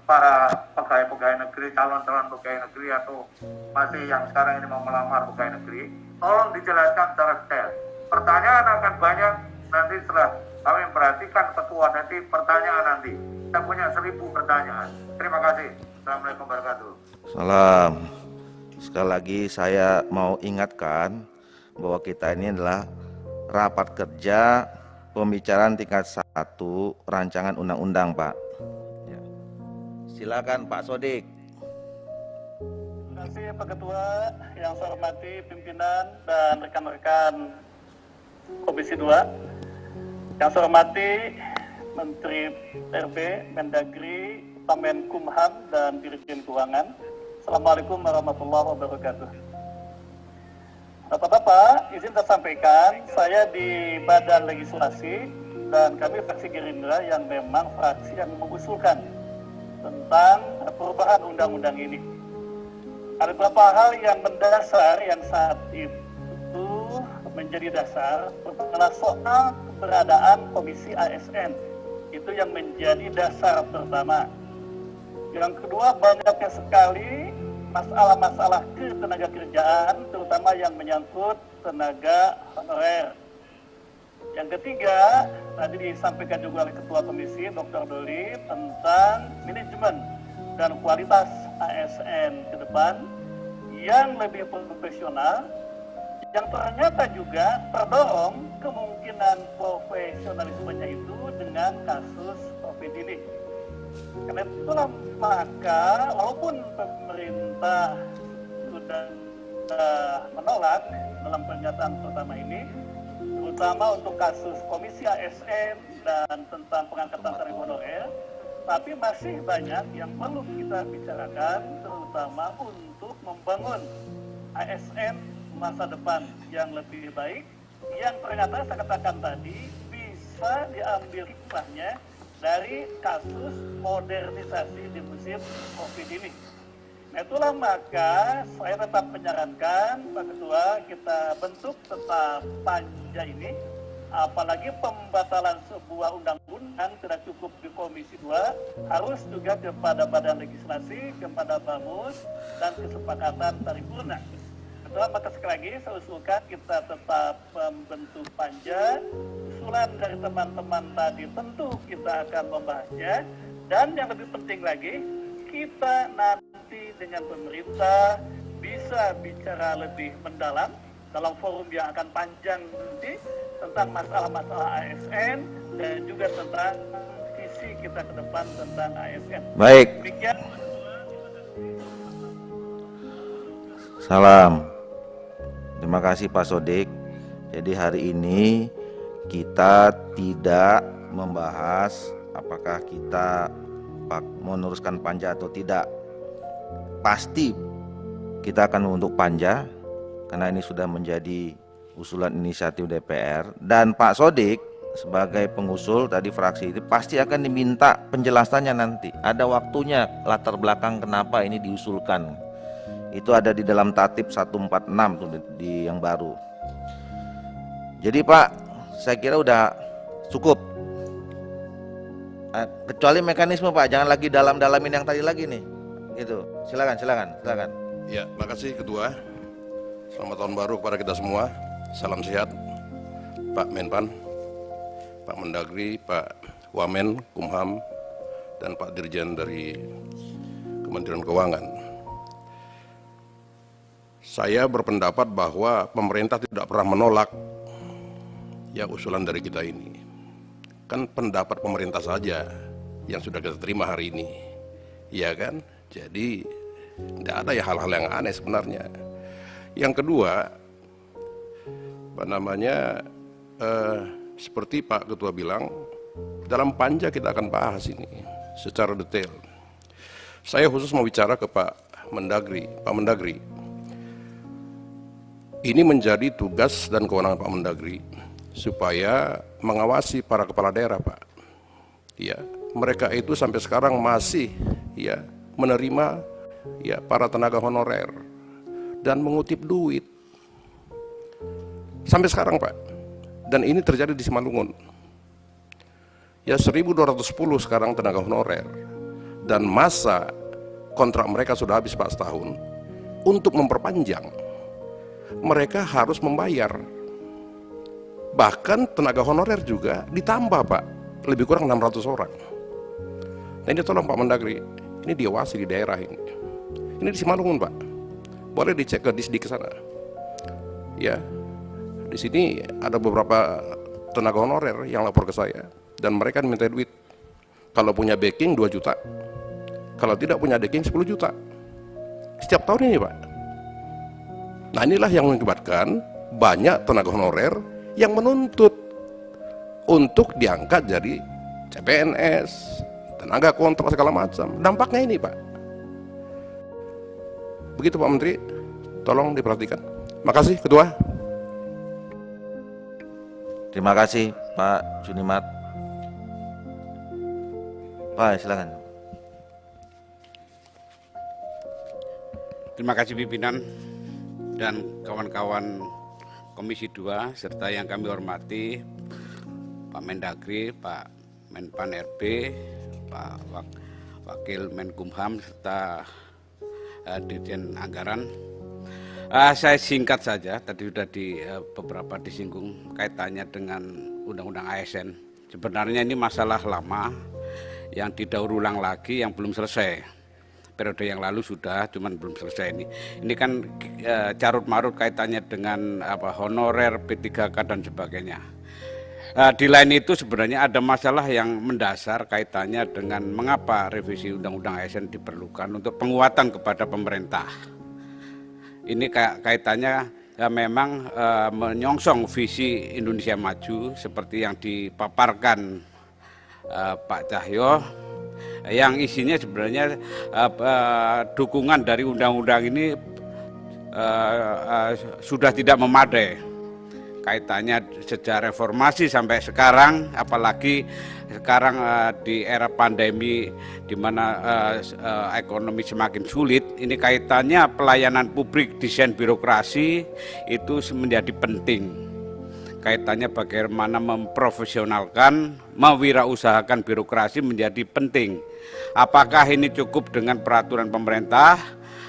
para pegawai-pegawai negeri, calon-calon pegawai negeri atau masih yang sekarang ini mau melamar pegawai negeri. Tolong dijelaskan secara detail. Pertanyaan akan banyak nanti setelah kami perhatikan ketua nanti pertanyaan nanti. Kita punya 1000 pertanyaan. Terima kasih. Assalamualaikum warahmatullahi wabarakatuh. Salam. Sekali lagi saya mau ingatkan bahwa kita ini adalah rapat kerja pembicaraan tingkat 1 rancangan undang-undang Pak. Ya. Silakan Pak Sodik. kasih Pak Ketua, yang saya hormati pimpinan dan rekan-rekan Komisi 2. Yang saya hormati Menteri PRB, Mendagri, Kemenkumham, dan Dirjen Keuangan. Assalamualaikum warahmatullahi wabarakatuh. Bapak-bapak, izin saya sampaikan, saya di Badan Legislasi dan kami fraksi Gerindra yang memang fraksi yang mengusulkan tentang perubahan undang-undang ini. Ada beberapa hal yang mendasar yang saat itu menjadi dasar. Pertama soal keberadaan Komisi ASN, itu yang menjadi dasar pertama. Yang kedua, banyaknya sekali masalah-masalah ketenaga kerjaan, terutama yang menyangkut tenaga honorer. Yang ketiga, tadi disampaikan juga oleh Ketua Komisi, Dr. Doli, tentang manajemen dan kualitas ASN ke depan yang lebih profesional, yang ternyata juga terdorong kemungkinan profesionalismenya itu dengan kasus COVID ini. Karena itulah maka walaupun pemerintah sudah menolak dalam pernyataan pertama ini, terutama untuk kasus Komisi ASN dan tentang pengangkatan tarif honorer, tapi masih banyak yang perlu kita bicarakan, terutama untuk membangun ASN masa depan yang lebih baik, yang ternyata saya katakan tadi bisa diambil hikmahnya dari kasus modernisasi di musim COVID ini. Nah, itulah maka saya tetap menyarankan Pak Ketua, kita bentuk tetap panja ini, apalagi pembatalan sebuah undang-undang tidak cukup di Komisi 2, harus juga kepada Badan Legislasi, kepada Bamus, dan kesepakatan paripurna. Itulah maka sekali lagi saya usulkan kita tetap membentuk panja. Usulan dari teman-teman tadi tentu kita akan membahasnya, dan yang lebih penting lagi, kita nanti dengan pemerintah bisa bicara lebih mendalam dalam forum yang akan panjang nanti tentang masalah-masalah ASN dan juga tentang visi kita ke depan tentang ASN. Baik. Demikian. Salam. Terima kasih Pak Sodik. Jadi hari ini kita tidak membahas apakah kita meneruskan panja atau tidak. Pasti kita akan membentuk panja karena ini sudah menjadi usulan inisiatif DPR, dan Pak Sodik sebagai pengusul tadi fraksi itu pasti akan diminta penjelasannya nanti. Ada waktunya, latar belakang kenapa ini diusulkan. Itu ada di dalam Tatip 146 tuh di yang baru. Jadi Pak, saya kira udah cukup. Kecuali mekanisme Pak, jangan lagi dalam-dalamin yang tadi lagi nih. Gitu. Silakan. Ya, makasih Ketua. Selamat tahun baru kepada kita semua. Salam sehat, Pak Menpan, Pak Mendagri, Pak Wamen, Kumham, dan Pak Dirjen dari Kementerian Keuangan. Saya berpendapat bahwa pemerintah tidak pernah menolak ya usulan dari kita ini. Kan pendapat pemerintah saja yang sudah kita terima hari ini, ya kan? Jadi tidak ada ya hal-hal yang aneh sebenarnya. Yang kedua, seperti Pak Ketua bilang, dalam panja kita akan bahas ini secara detail. Saya khusus mau bicara ke Pak Mendagri. Pak Mendagri, ini menjadi tugas dan kewenangan Pak Mendagri supaya mengawasi para kepala daerah, Pak. Ya, mereka itu sampai sekarang masih ya menerima ya para tenaga honorer dan mengutip duit sampai sekarang, Pak. Dan ini terjadi di Simalungun. Ya 1.210 sekarang tenaga honorer, dan masa kontrak mereka sudah habis Pak setahun. Untuk memperpanjang, mereka harus membayar. Bahkan tenaga honorer juga ditambah Pak, lebih kurang 600 orang. Nah ini tolong Pak Mendagri, ini diawasi di daerah ini. Ini di Simalungun Pak, boleh dicek ke Disdik ke sana. Ya, di sini ada beberapa tenaga honorer yang lapor ke saya, dan mereka minta duit. Kalau punya backing 2 juta, kalau tidak punya backing 10 juta. setiap tahun ini Pak. Nah inilah yang mengakibatkan banyak tenaga honorer yang menuntut untuk diangkat jadi CPNS, tenaga kontrak segala macam. Dampaknya ini Pak. Begitu Pak Menteri, tolong diperhatikan. Makasih Ketua. Terima kasih Pak Junimat. Pak, silakan. Terima kasih pimpinan dan kawan-kawan Komisi 2 serta yang kami hormati Pak Mendagri, Pak Menpan RB, Pak Wakil Menkumham serta Dirjen Anggaran. Saya singkat saja, tadi sudah beberapa disinggung kaitannya dengan Undang-Undang ASN. Sebenarnya ini masalah lama yang didaur ulang lagi yang belum selesai. Periode yang lalu sudah, cuman belum selesai ini. Ini kan carut marut kaitannya dengan honorer, P3K dan sebagainya. Di lain itu sebenarnya ada masalah yang mendasar kaitannya dengan mengapa revisi Undang-Undang ASN diperlukan untuk penguatan kepada pemerintah. Ini kaitannya memang menyongsong visi Indonesia Maju seperti yang dipaparkan Pak Cahyo, yang isinya sebenarnya dukungan dari undang-undang ini sudah tidak memadai. Kaitannya sejak reformasi sampai sekarang, apalagi sekarang di era pandemi di mana ekonomi semakin sulit, ini kaitannya pelayanan publik, desain birokrasi itu menjadi penting. Kaitannya bagaimana memprofesionalkan, mewirausahakan birokrasi menjadi penting. Apakah ini cukup dengan peraturan pemerintah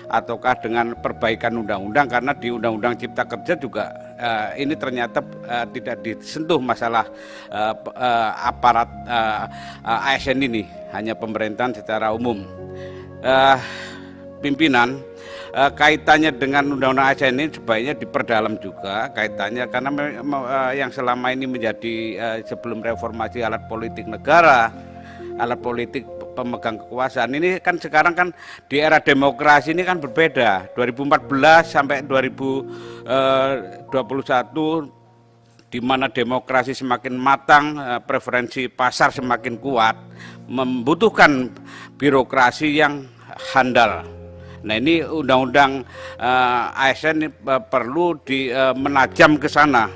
ataukah dengan perbaikan undang-undang, karena di Undang-Undang Cipta Kerja juga ini ternyata tidak disentuh masalah aparat ASN ini, hanya pemerintahan secara umum. Pimpinan, kaitannya dengan Undang-Undang ASN ini sebaiknya diperdalam juga kaitannya, karena yang selama ini menjadi sebelum reformasi alat politik negara, alat politik pemegang kekuasaan ini kan sekarang kan di era demokrasi ini kan berbeda. 2014 sampai 2021 di mana demokrasi semakin matang, preferensi pasar semakin kuat, membutuhkan birokrasi yang handal. Nah ini undang-undang ASN perlu menajam ke sana.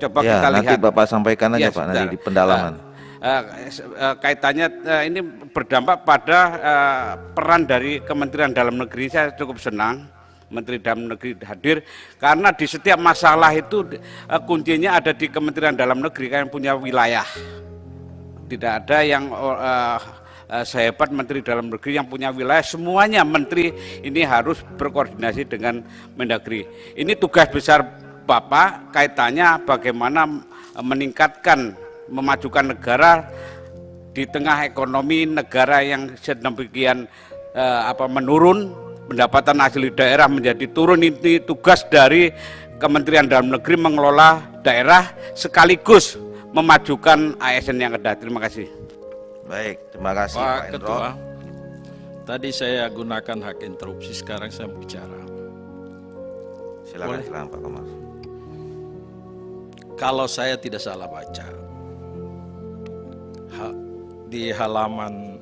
Coba ya, kita lihat. Nanti Bapak sampaikan aja Pak, nanti di pendalaman. Kaitannya ini berdampak pada peran dari Kementerian Dalam Negeri. Saya cukup senang Menteri Dalam Negeri hadir, karena di setiap masalah itu kuncinya ada di Kementerian Dalam Negeri yang punya wilayah. Tidak ada yang sehebat Menteri Dalam Negeri yang punya wilayah. Semuanya menteri ini harus berkoordinasi dengan Mendagri. Ini tugas besar Bapak, kaitannya bagaimana meningkatkan, memajukan negara di tengah ekonomi negara yang sedemikian menurun, pendapatan asli daerah menjadi turun. Ini tugas dari Kementerian Dalam Negeri mengelola daerah sekaligus memajukan ASN yang ada. Terima kasih. Baik, terima kasih Pak Pak Ketua. Tadi saya gunakan hak interupsi, sekarang saya bicara. Silakan, silakan Pak Komar. Kalau saya tidak salah baca, di halaman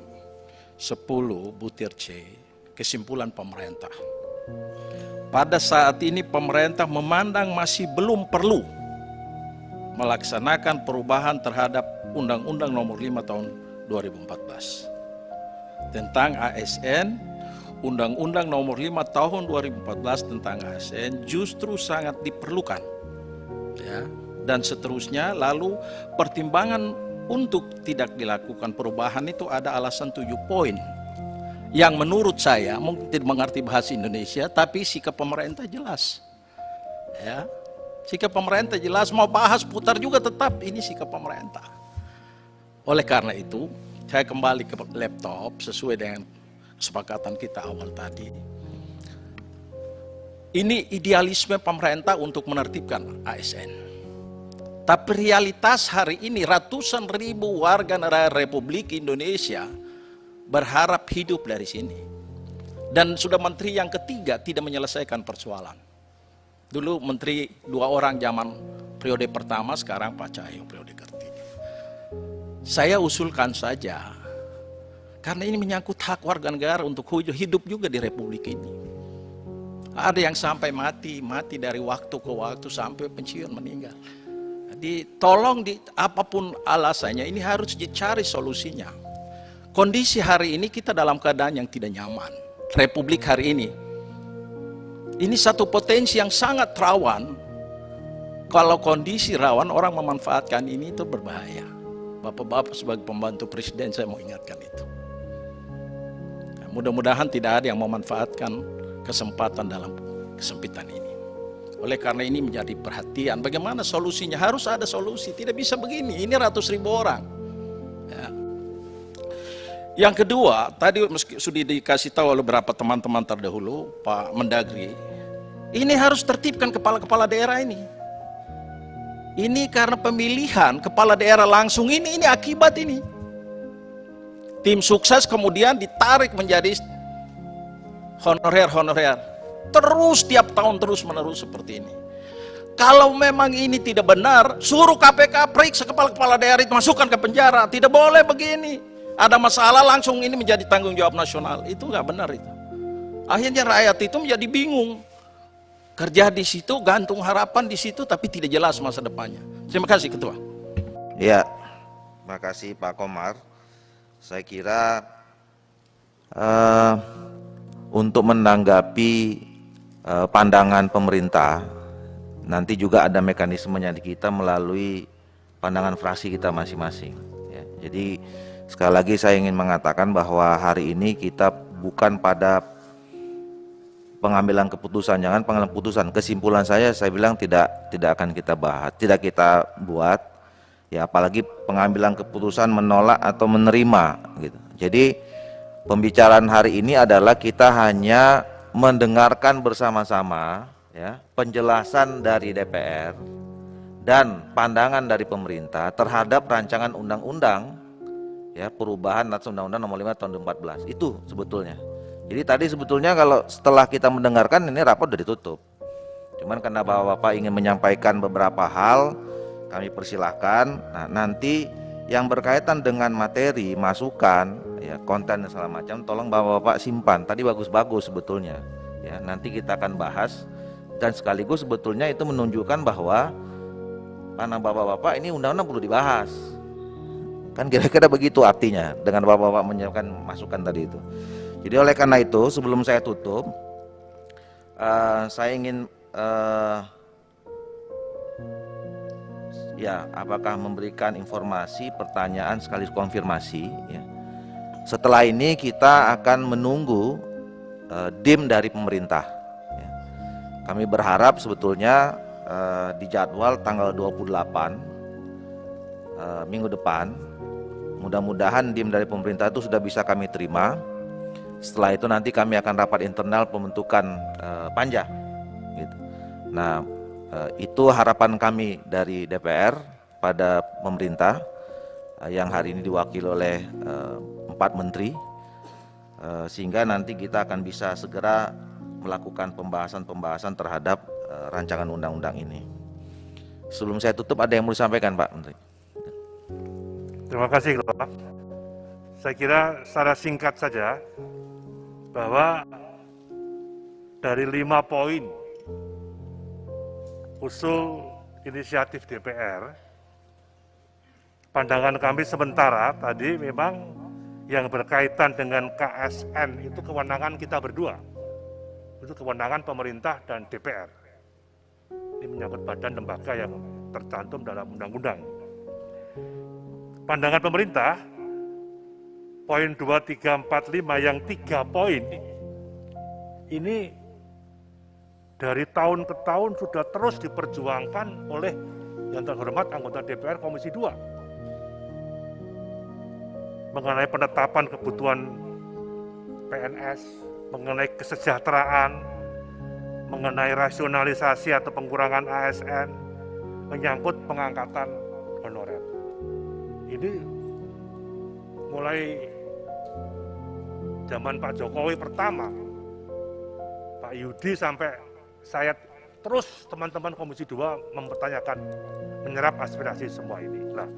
10 butir C, kesimpulan pemerintah. Pada saat ini pemerintah memandang masih belum perlu melaksanakan perubahan terhadap Undang-Undang Nomor 5 Tahun 2014 tentang ASN. Undang-Undang Nomor 5 Tahun 2014 tentang ASN justru sangat diperlukan, ya, dan seterusnya. Lalu pertimbangan untuk tidak dilakukan perubahan itu ada alasan 7 poin yang menurut saya mungkin tidak mengerti bahasa Indonesia, tapi sikap pemerintah jelas, ya, sikap pemerintah jelas. Mau bahas putar juga tetap ini sikap pemerintah. Oleh karena itu saya kembali ke laptop sesuai dengan kesepakatan kita awal tadi. Ini idealisme pemerintah untuk menertibkan ASN. Tapi realitas hari ini ratusan ribu warga negara Republik Indonesia berharap hidup dari sini. Dan sudah menteri yang ketiga tidak menyelesaikan persoalan. Dulu menteri 2 orang zaman periode pertama, sekarang Pak Cahyo periode ketiga. Saya usulkan saja, karena ini menyangkut hak warga negara untuk hidup juga di Republik ini. Ada yang sampai mati dari waktu ke waktu sampai pensiun meninggal. Jadi tolong apapun alasannya ini harus dicari solusinya. Kondisi hari ini kita dalam keadaan yang tidak nyaman. Republik hari ini satu potensi yang sangat rawan. Kalau kondisi rawan, orang memanfaatkan ini itu berbahaya. Bapak-bapak sebagai pembantu presiden saya mau ingatkan itu. Mudah-mudahan tidak ada yang memanfaatkan kesempatan dalam kesempitan ini. Oleh karena ini menjadi perhatian, bagaimana solusinya? Harus ada solusi, tidak bisa begini, ini ratus ribu orang. Ya. Yang kedua, tadi sudah dikasih tahu oleh beberapa teman-teman terdahulu, Pak Mendagri, ini harus tertibkan kepala-kepala daerah ini. Ini karena pemilihan kepala daerah langsung ini akibat ini. Tim sukses kemudian ditarik menjadi honorer. Terus tiap tahun terus menerus seperti ini. Kalau memang ini tidak benar, suruh KPK periksa kepala-kepala daerah itu, masukkan ke penjara. Tidak boleh begini. Ada masalah langsung ini menjadi tanggung jawab nasional. Itu nggak benar itu. Akhirnya rakyat itu menjadi bingung. Kerja di situ, gantung harapan di situ, tapi tidak jelas masa depannya. Terima kasih Ketua. Ya, terima kasih Pak Komar. Saya kira untuk menanggapi pandangan pemerintah, nanti juga ada mekanismenya di kita melalui pandangan fraksi kita masing-masing. Ya, jadi sekali lagi saya ingin mengatakan bahwa hari ini kita bukan pada pengambilan keputusan, jangan pengambilan keputusan. Kesimpulan saya bilang tidak akan kita bahas, tidak kita buat. Ya, apalagi pengambilan keputusan menolak atau menerima gitu. Jadi pembicaraan hari ini adalah kita hanya mendengarkan bersama-sama ya penjelasan dari DPR dan pandangan dari pemerintah terhadap rancangan undang-undang ya perubahan atas Undang-Undang Nomor 5 Tahun 2014. Itu sebetulnya. Jadi tadi sebetulnya kalau setelah kita mendengarkan ini rapat sudah ditutup. Cuman karena Bapak-Bapak ingin menyampaikan beberapa hal, kami persilahkan. Nah, nanti yang berkaitan dengan materi, masukan, ya konten dan segala macam, tolong Bapak-Bapak simpan. Tadi bagus-bagus sebetulnya. Ya, nanti kita akan bahas dan sekaligus sebetulnya itu menunjukkan bahwa karena Bapak-Bapak ini undang-undang perlu dibahas. Kan kira-kira begitu artinya dengan Bapak-Bapak menyiapkan masukan tadi itu. Jadi oleh karena itu sebelum saya tutup, saya ingin ya apakah memberikan informasi, pertanyaan sekaligus konfirmasi. Ya. Setelah ini kita akan menunggu DIM dari pemerintah. Ya. Kami berharap sebetulnya di jadwal tanggal 28 minggu depan, mudah-mudahan DIM dari pemerintah itu sudah bisa kami terima. Setelah itu nanti kami akan rapat internal pembentukan panja. Gitu. Nah, itu harapan kami dari DPR pada pemerintah yang hari ini diwakili oleh 4 menteri, sehingga nanti kita akan bisa segera melakukan pembahasan terhadap rancangan undang-undang ini. Sebelum saya tutup, ada yang mau disampaikan Pak Menteri? Terima kasih Ketua. Saya kira secara singkat saja bahwa dari 5 poin usul inisiatif DPR, pandangan kami sementara tadi memang yang berkaitan dengan KSN itu kewenangan kita berdua. Itu kewenangan pemerintah dan DPR. Ini menyangkut badan lembaga yang tercantum dalam undang-undang. Pandangan pemerintah, poin 2, 3, 4, 5 yang 3 poin ini dari tahun ke tahun sudah terus diperjuangkan oleh yang terhormat anggota DPR Komisi 2 mengenai penetapan kebutuhan PNS, mengenai kesejahteraan, mengenai rasionalisasi atau pengurangan ASN, menyangkut pengangkatan honorer. Ini mulai zaman Pak Jokowi pertama Pak Yudi sampai saya terus teman-teman Komisi 2 mempertanyakan, menyerap aspirasi semua ini. Nah,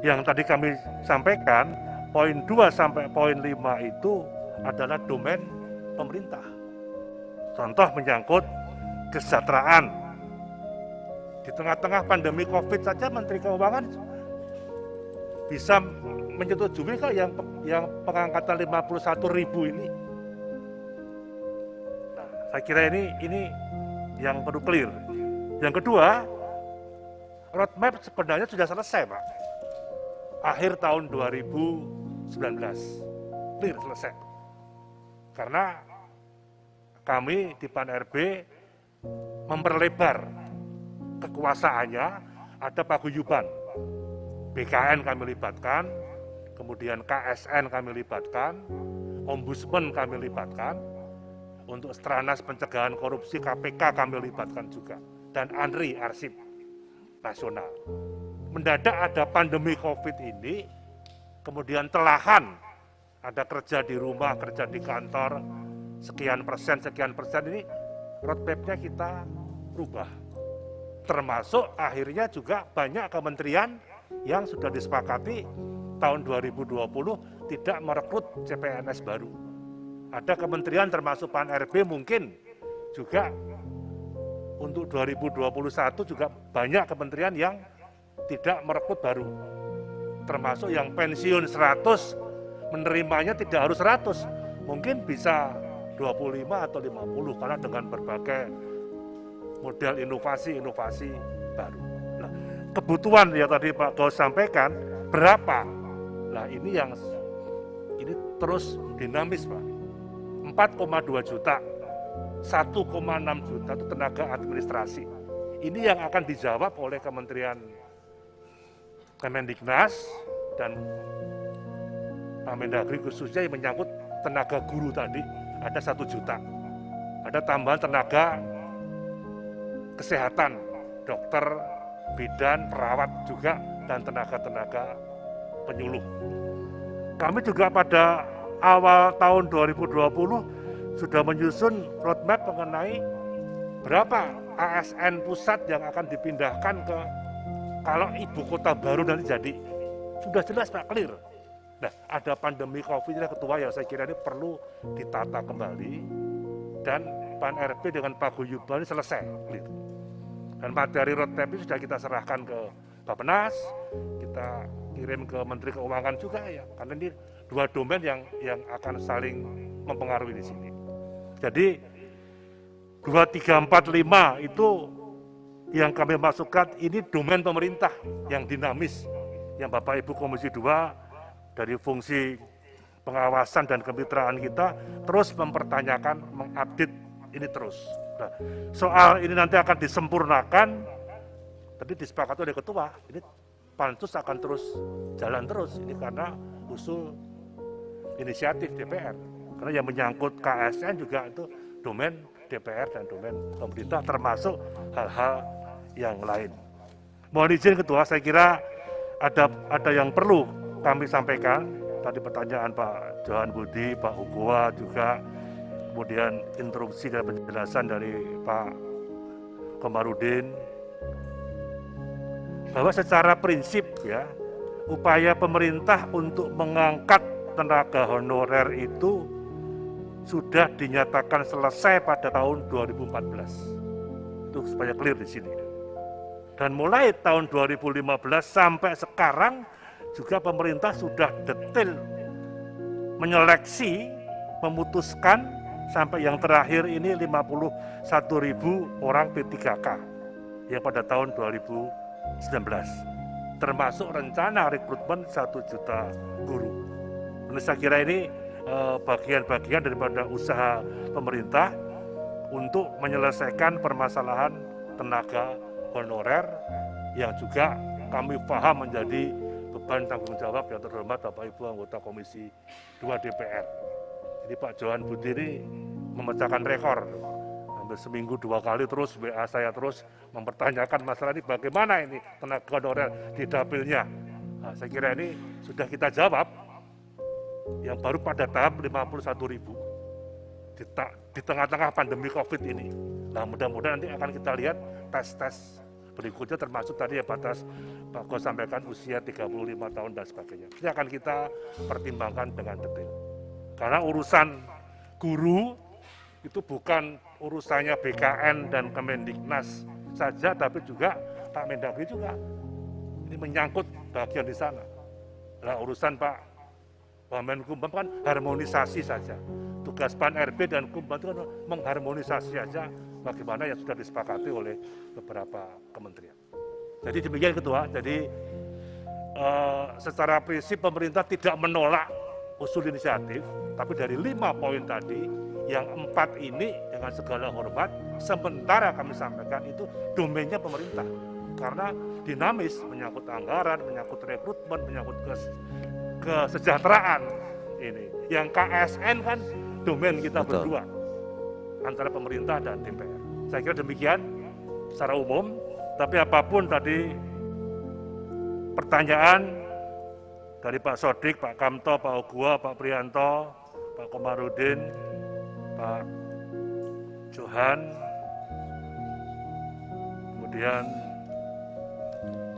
yang tadi kami sampaikan, poin 2 sampai poin 5 itu adalah domain pemerintah. Contoh menyangkut kesejahteraan. Di tengah-tengah pandemi COVID saja Menteri Keuangan bisa menyetujui kok yang pengangkatan 51.000 ini. Nah, saya kira ini yang perlu clear. Yang kedua, roadmap sebenarnya sudah selesai, Pak. Akhir tahun 2019. Clear, selesai. Karena kami di PAN-RB memperlebar kekuasaannya, ada paguyuban. BKN kami libatkan, kemudian KSN kami libatkan, Ombudsman kami libatkan, untuk Stranas Pencegahan Korupsi KPK kami libatkan juga, dan ANRI, Arsip Nasional. Mendadak ada pandemi COVID ini, kemudian telahan, ada kerja di rumah, kerja di kantor, sekian persen ini, roadmap-nya kita rubah. Termasuk akhirnya juga banyak kementerian yang sudah disepakati tahun 2020 tidak merekrut CPNS baru. Ada kementerian termasuk PAN-RB mungkin juga untuk 2021 juga banyak kementerian yang tidak merekrut baru. Termasuk yang pensiun 100 menerimanya tidak harus 100, mungkin bisa 25 atau 50 karena dengan berbagai model inovasi baru. Nah, kebutuhan yang tadi Pak Gaus sampaikan berapa? Nah, ini terus dinamis, Pak. 4,2 juta, 1,6 juta itu tenaga administrasi. Ini yang akan dijawab oleh Kementerian Kemendiknas dan Pak Mendagri khususnya yang menyangkut tenaga guru tadi, ada 1 juta. Ada tambahan tenaga kesehatan, dokter, bidan, perawat juga, dan tenaga-tenaga penyuluh. Kami juga pada awal tahun 2020 sudah menyusun roadmap mengenai berapa ASN pusat yang akan dipindahkan ke kalau ibu kota baru nanti jadi. Sudah jelas, Pak, clear. Nah, ada pandemi COVID ini ketua yang saya kira ini perlu ditata kembali dan PAN-RB dengan paguyuban ini selesai, clear. Dan materi roadmap ini sudah kita serahkan ke Bappenas, kita kirim ke Menteri Keuangan juga ya, karena ini dua domain yang akan saling mempengaruhi di sini. Jadi 2, 3, 4, 5 itu yang kami masukkan ini domain pemerintah yang dinamis, yang Bapak Ibu Komisi 2 dari fungsi pengawasan dan kemitraan kita terus mempertanyakan, mengupdate ini terus. Nah, soal ini nanti akan disempurnakan, tadi disepakati oleh ketua, ini pansus akan terus jalan terus, ini karena usul inisiatif DPR. Karena yang menyangkut KSN juga itu domain DPR dan domain pemerintah, termasuk hal-hal yang lain. Mohon izin ketua, saya kira ada yang perlu kami sampaikan. Tadi pertanyaan Pak Johan Budi, Pak Hugoa juga, kemudian instruksi dan penjelasan dari Pak Komarudin, bahwa secara prinsip ya, upaya pemerintah untuk mengangkat tenaga honorer itu sudah dinyatakan selesai pada tahun 2014. Itu supaya clear di sini. Dan mulai tahun 2015 sampai sekarang juga pemerintah sudah detail menyeleksi, memutuskan sampai yang terakhir ini 51.000 orang P3K yang pada tahun 2019. Termasuk rencana rekrutmen 1 juta guru. Nah, saya kira ini bagian-bagian daripada usaha pemerintah untuk menyelesaikan permasalahan tenaga honorer yang juga kami paham menjadi beban tanggung jawab yang terhormat Bapak Ibu anggota Komisi 2 DPR. Jadi Pak Johan Budi ini memecahkan rekor. Hampir seminggu 2 kali terus WA saya terus mempertanyakan masalah ini bagaimana ini tenaga honorer di dapilnya. Nah, saya kira ini sudah kita jawab. Yang baru pada tahap 51.000. di tengah-tengah pandemi COVID ini. Nah, mudah-mudahan nanti akan kita lihat tes-tes berikutnya, termasuk tadi ya batas Pak Gos sampaikan usia 35 tahun dan sebagainya. Ini akan kita pertimbangkan dengan detail. Karena urusan guru itu bukan urusannya BKN dan Kemendiknas saja, tapi juga Pak Mendagri juga. Ini menyangkut bagian di sana. Nah, urusan Pak Wamenkumham kan harmonisasi saja. Tugas Pan RB dan Kumham itu kan mengharmonisasi saja bagaimana yang sudah disepakati oleh beberapa kementerian. Jadi demikian Ketua. Jadi secara prinsip pemerintah tidak menolak usul inisiatif, tapi dari 5 poin tadi, yang 4 ini dengan segala hormat, sementara kami sampaikan itu domainnya pemerintah. Karena dinamis, menyangkut anggaran, menyangkut rekrutmen, menyangkut kesejahteraan ini. Yang KSN kan domain kita berdua, antara pemerintah dan DPR. Saya kira demikian secara umum, tapi apapun tadi pertanyaan dari Pak Sodik, Pak Kamto, Pak Ogua, Pak Prianto, Pak Komarudin, Pak Johan, kemudian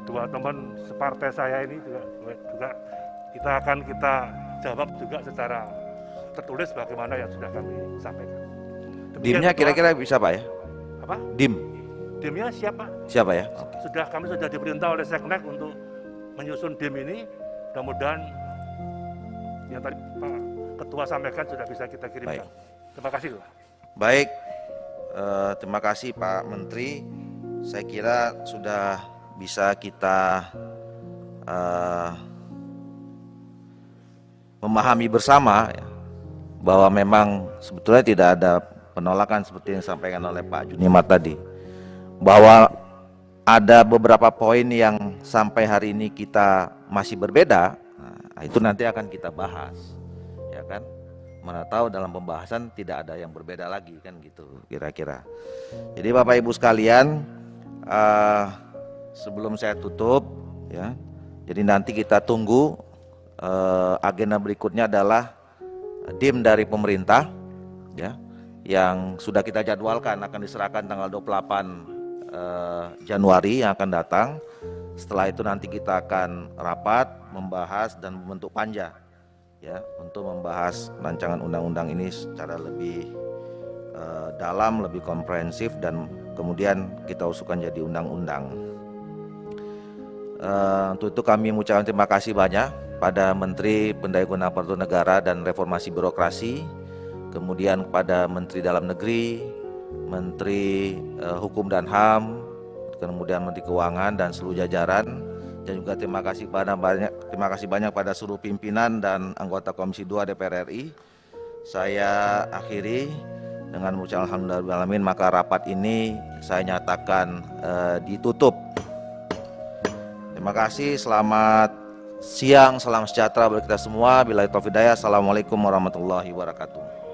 dua teman separtai saya ini juga kita jawab juga secara tertulis bagaimana yang sudah kami sampaikan. Dimnya kira-kira bisa Pak ya? Apa? Dimnya siapa? Siapa ya? Kami sudah diperintah oleh Seknek untuk menyusun dim ini. Mudah-mudahan yang tadi Pak Ketua sampaikan sudah bisa kita kirimkan. Baik. Terima kasih. Baik, terima kasih Pak Menteri. Saya kira sudah bisa kita memahami bersama ya, bahwa memang sebetulnya tidak ada penolakan seperti yang disampaikan oleh Pak Junimat tadi, bahwa ada beberapa poin yang sampai hari ini kita masih berbeda. Nah, itu nanti akan kita bahas, ya kan? Mana tahu dalam pembahasan tidak ada yang berbeda lagi kan gitu kira-kira. Jadi Bapak Ibu sekalian, sebelum saya tutup ya, jadi nanti kita tunggu agenda berikutnya adalah dim dari pemerintah ya, yang sudah kita jadwalkan akan diserahkan tanggal 28 Januari yang akan datang. Setelah itu nanti kita akan rapat, membahas dan membentuk panja ya, untuk membahas rancangan undang-undang ini secara lebih dalam, lebih komprehensif, dan kemudian kita usulkan jadi undang-undang. Untuk itu kami mengucapkan terima kasih banyak pada Menteri Pendayagunaan Aparatur Negara dan Reformasi Birokrasi, kemudian kepada Menteri Dalam Negeri, Menteri Hukum dan HAM, kemudian Menteri Keuangan dan seluruh jajaran, dan juga terima kasih banyak pada seluruh pimpinan dan anggota Komisi 2 DPR RI. Saya akhiri dengan mengucapkan alhamdulillahirabbil alamin, maka rapat ini saya nyatakan ditutup. Terima kasih, selamat siang, salam sejahtera bagi kita semua. Billahi taufiq hidayah. Assalamualaikum warahmatullahi wabarakatuh.